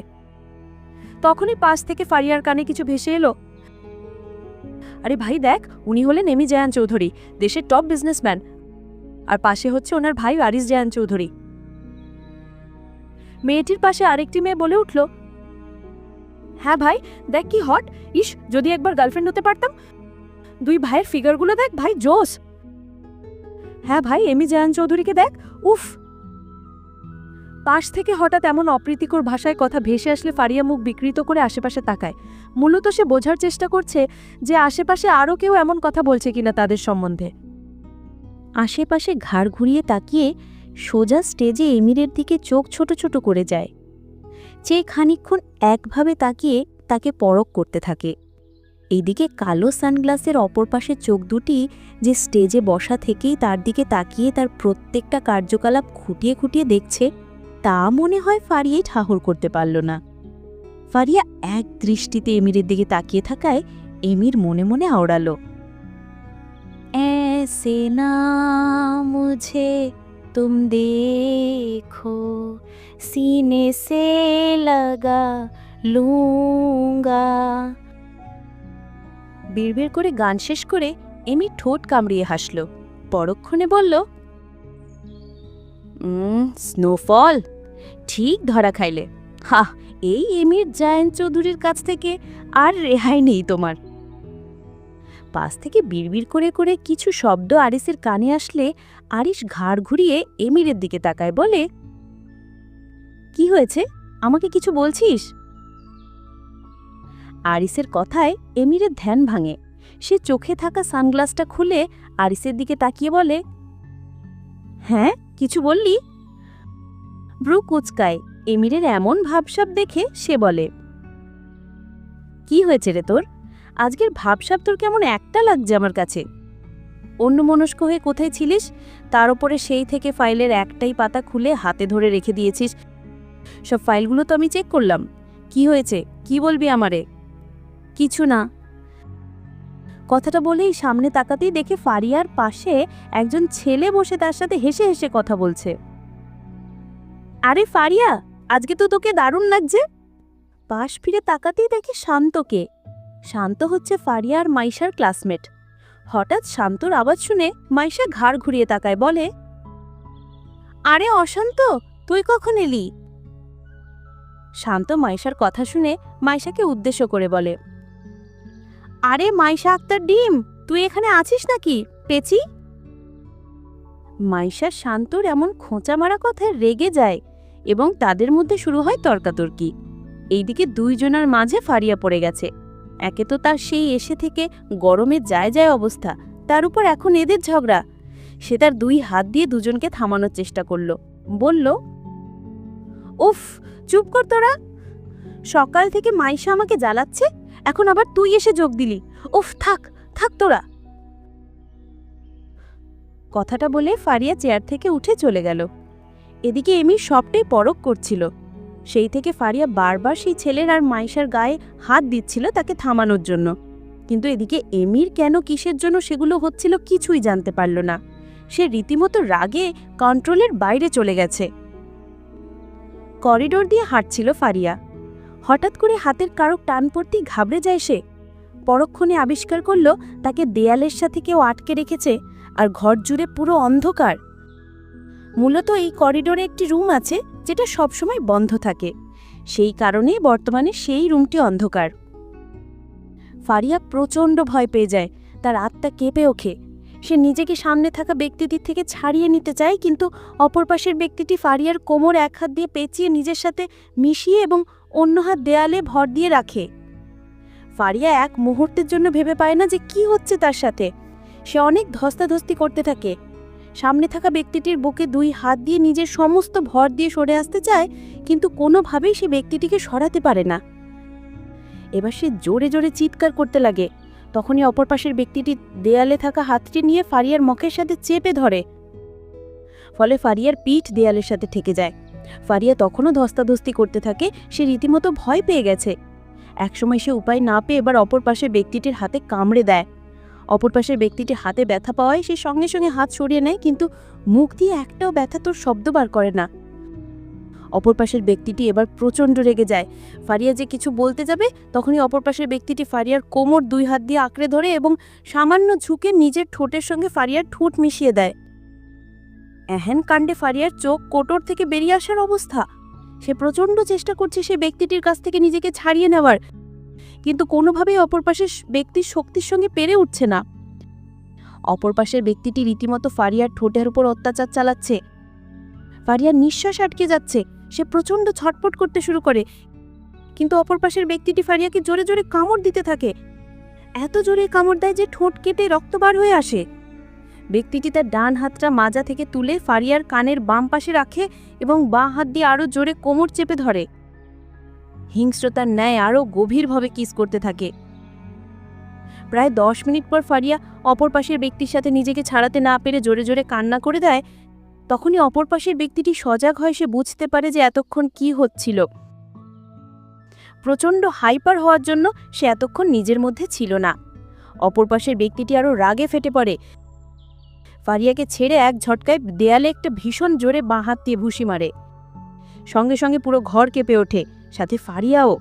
তখনই পাশ থেকে ফারিয়ার কানে কিছু ভেসে এলো, আরে ভাই দেখ, উনি হলেন এমি জায়ান চৌধুরী, দেশের টপ বিজনেসম্যান। আর পাশে হচ্ছে ওনার ভাই আরিশ জায়ান চৌধুরী। মেয়েটির পাশে আরেকটি মেয়ে বলে উঠল, হ্যাঁ ভাই, দেখ কি হট। ইস, যদি একবার গার্লফ্রেন্ড হতে পারতাম। দুই ভাইয়ের ফিগারগুলো দেখ ভাই, জোস। হ্যাঁ ভাই, এমি জায়ান চৌধুরীকে দেখ, উফ। পাশ থেকে হঠাৎ এমন অপ্রীতিকর ভাষায় কথা ভেসে আসলে ফারিয়া মুখ বিকৃত করে আশেপাশে তাকায়। মূলত সে বোঝার চেষ্টা করছে যে আশেপাশে আরও কেউ এমন কথা বলছে কিনা তাদের সম্বন্ধে। আশেপাশে ঘাড় ঘুরিয়ে তাকিয়ে সোজা স্টেজে এমিরের দিকে চোখ ছোট ছোট করে যায়। চেয়ে খানিকক্ষণ একভাবে তাকিয়ে তাকে পরখ করতে থাকে। এইদিকে কালো সানগ্লাসের অপর পাশে চোখ দুটি যে স্টেজে বসা থেকেই তার দিকে তাকিয়ে তার প্রত্যেকটা কার্যকলাপ খুঁটিয়ে খুঁটিয়ে দেখছে, তা মনে হয় ফারিয়া ঠাহর করতে পারল না। ফারিয়া এক দৃষ্টিতে এমিরের দিকে তাকিয়ে থাকায় এমির মনে মনে আওড়ালো, ऐसे ना मुझे तुम देखो, सीने से लगा लूंगा। বিড়বিড় করে গান শেষ করে এমি ঠোঁট কামড়িয়ে হাসল। পরক্ষণে বলল, স্নোফল, ঠিক ধরা খাইলে। হা, এই এমির জায়ান চৌধুরীর কাছ থেকে আর রেহাই নেই তোমার। পাশ থেকে বিড়বিড় করে করে কিছু শব্দ আরিসের কানে আসলে আরিস ঘাড় ঘুরিয়ে এমিরের দিকে তাকায়, বলে, কি হয়েছে, আমাকে কিছু বলছিস? আরিসের কথায় এমিরের ধ্যান ভাঙে। সে চোখে থাকা সানগ্লাসটা খুলে আরিসের দিকে তাকিয়ে বলে, হ্যাঁ কিছু বললি? ব্রু কুচকায়। এমিরের এমন ভাবসাব দেখে সে বলে, কি হয়েছে রে তোর? আজকের ভাবসাব তোর কেমন একটা লাগছে আমার কাছে। অন্যমনস্ক হয়ে কোথায় ছিলিস? তার উপরে সেই থেকে ফাইলের একটাই পাতা খুলে হাতে ধরে রেখে দিয়েছিস। সব ফাইলগুলো তো আমি চেক করলাম। কি হয়েছে, কি বলবি আমারে? কিছু না। কথাটা বলেই সামনে তাকাতেই দেখে ফারিয়ার পাশে একজন ছেলে বসে তার সাথে হেসে হেসে কথা বলছে। আরে ফারিয়া, আজকে তো তোকে দারুণ লাগছে। পাশ ফিরে তাকাতেই দেখে শান্তকে। শান্ত হচ্ছে ফারিয়া আর মাইশার ক্লাসমেট। হঠাৎ শান্তর আওয়াজ শুনে মাইশা ঘাড় ঘুরিয়ে তাকায়, বলে, আরে অশান্ত, তুই কখন এলি? শান্ত মাইশার কথা শুনে মাইশাকে উদ্দেশ্য করে বলে, আরে মাইশা আক্তার ডিম, তুই এখানে আছিস নাকি পেচি? মাইশা শান্তর এমন খোঁচা মারা কথায় রেগে যায় এবং তাদের মধ্যে শুরু হয় তর্কাতর্কি। এইদিকে দুইজনের মাঝে ফারিয়া পড়ে গেছে। একে তো তার সেই এসে থেকে গরমে যায় যায় অবস্থা, তার উপর এখন এদের ঝগড়া। সে তার দুই হাত দিয়ে দুজনকে থামানোর চেষ্টা করল, বলল, উফ, চুপ কর তোরা। সকাল থেকে মাইশা আমাকে জ্বালাচ্ছে, এখন আবার তুই এসে যোগ দিলি। উফ, থাক থাক তোরা। কথাটা বলে ফারিয়া চেয়ার থেকে উঠে চলে গেল। এদিকে এমি সবটাই পরখ করছিল। সেই থেকে ফারিয়া বারবার সেই ছেলের আর মাইশার গায়ে হাত দিচ্ছিল তাকে থামানোর জন্য, কিন্তু এদিকে এমির কেন কিসের জন্য সেগুলো হচ্ছিল কিছুই জানতে পারল না। সে রীতিমতো রাগে কন্ট্রোলের বাইরে চলে গেছে। করিডোর দিয়ে হাঁটছিল ফারিয়া। হঠাৎ করে হাতের কারো টান পড়তেই ঘাবড়ে যায় সে। পরক্ষণে আবিষ্কার করল তাকে দেয়ালের সাথে কেউ আটকে রেখেছে আর ঘর জুড়ে পুরো অন্ধকার। মূলত এই করিডোরে একটি রুম আছে যেটা সবসময় বন্ধ থাকে, সেই কারণেই বর্তমানে সেই রুমটি অন্ধকার। ফারিয়া প্রচণ্ড ভয় পেয়ে যায়, তার আত্মা কেঁপে ওঠে। সে নিজেকে সামনে থাকা ব্যক্তিটির থেকে ছাড়িয়ে নিতে চায়, কিন্তু অপর পাশের ব্যক্তিটি ফারিয়ার কোমর এক হাত দিয়ে পেঁচিয়ে নিজের সাথে মিশিয়ে এবং অন্য হাত দেয়ালে ভর দিয়ে রাখে। ফারিয়া এক মুহূর্তের জন্য ভেবে পায় না যে কি হচ্ছে তার সাথে। সে অনেক ধস্তাধস্তি করতে থাকে। সামনে থাকা ব্যক্তিটির বুকে দুই হাত দিয়ে নিজের সমস্ত ভর দিয়ে সরে আসতে চায়, কিন্তু কোনোভাবেই সে ব্যক্তিটিকে সরাতে পারে না। এবার সে জোরে জোরে চিৎকার করতে লাগে। তখনই অপর পাশের ব্যক্তিটি দেয়ালে থাকা হাতটি নিয়ে ফারিয়ার মুখের সাথে চেপে ধরে, ফলে ফারিয়ার পিঠ দেয়ালের সাথে ঠেকে যায়। ফারিয়া তখনও ধস্তাধস্তি করতে থাকে। সে রীতিমতো ভয় পেয়ে গেছে। একসময় সে উপায় না পেয়ে এবার অপর পাশের ব্যক্তিটির হাতে কামড়ে দেয়। অপর পাশের ব্যক্তিটি হাতে ব্যথা পাওয়ায় সে সঙ্গে সঙ্গে হাত সরিয়ে নেয়, কিন্তু মুখ দিয়ে একটাও ব্যথা তোর শব্দ বার করে না। অপর পাশের ব্যক্তিটি এবার প্রচণ্ড রেগে যায়। ফারিয়া যে কিছু বলতে যাবে তখনই অপর পাশের ব্যক্তিটি ফারিয়ার কোমর দুই হাত দিয়ে আঁকড়ে ধরে এবং সামান্য ঝুঁকে নিজের ঠোঁটের সঙ্গে ফারিয়ার ঠোঁট মিশিয়ে দেয়। এহেন কাণ্ডে ফারিয়ার চোখ কোটর থেকে বেরিয়ে আসার অবস্থা। সে প্রচণ্ড চেষ্টা করছে সে ব্যক্তিটির কাছ থেকে নিজেকে ছাড়িয়ে নেওয়ার, কিন্তু কোনোভাবেই অপর পাশের ব্যক্তির শক্তির সঙ্গে পেরে উঠছে না। অপর পাশের ব্যক্তিটি রীতিমতো ফারিয়ার ঠোঁটের উপর অত্যাচার চালাচ্ছে। ফারিয়ার নিঃশ্বাস আটকে যাচ্ছে। সে প্রচণ্ড ছটফট করতে শুরু করে, কিন্তু অপর পাশের ব্যক্তিটি ফারিয়াকে জোরে জোরে কামড় দিতে থাকে। এত জোরে কামড় দেয় যে ঠোঁট কেটে রক্ত বার হয়ে আসে। ব্যক্তিটি তার ডান হাতটা মাজা থেকে তুলে ফারিয়ার কানের বাম পাশে রাখে এবং বাঁ হাত দিয়ে আরও জোরে কোমর চেপে ধরে। হিংস্রতার ন্যায় আরও গভীরভাবে কিস করতে থাকে। প্রায় 10 মিনিট পর ফারিয়া অপর পাশের ব্যক্তির সাথে নিজেকে ছাড়াতে না পেরে জোরে জোরে কান্না করে দেয়। তখনই অপর পাশের ব্যক্তিটি সজাগ হয়। সে বুঝতে পারে যে এতক্ষণ কি হচ্ছিল। প্রচণ্ড হাইপার হওয়ার জন্য সে এতক্ষণ নিজের মধ্যে ছিল না। অপর পাশের ব্যক্তিটি আরও রাগে ফেটে পড়ে। ফারিয়াকে ছেড়ে এক ঝটকায় দেয়ালে একটা ভীষণ জোরে বাঁ হাত দিয়ে ভুষি মারে। সঙ্গে সঙ্গে পুরো ঘর কেঁপে ওঠে, সাথে ফারিয়াও।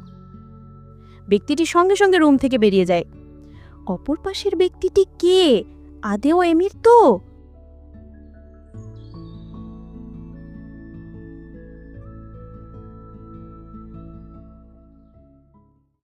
ব্যক্তিটি সঙ্গে সঙ্গে রুম থেকে বেরিয়ে যায়। অপর পাশের ব্যক্তিটি কে? আদেও এমির তো?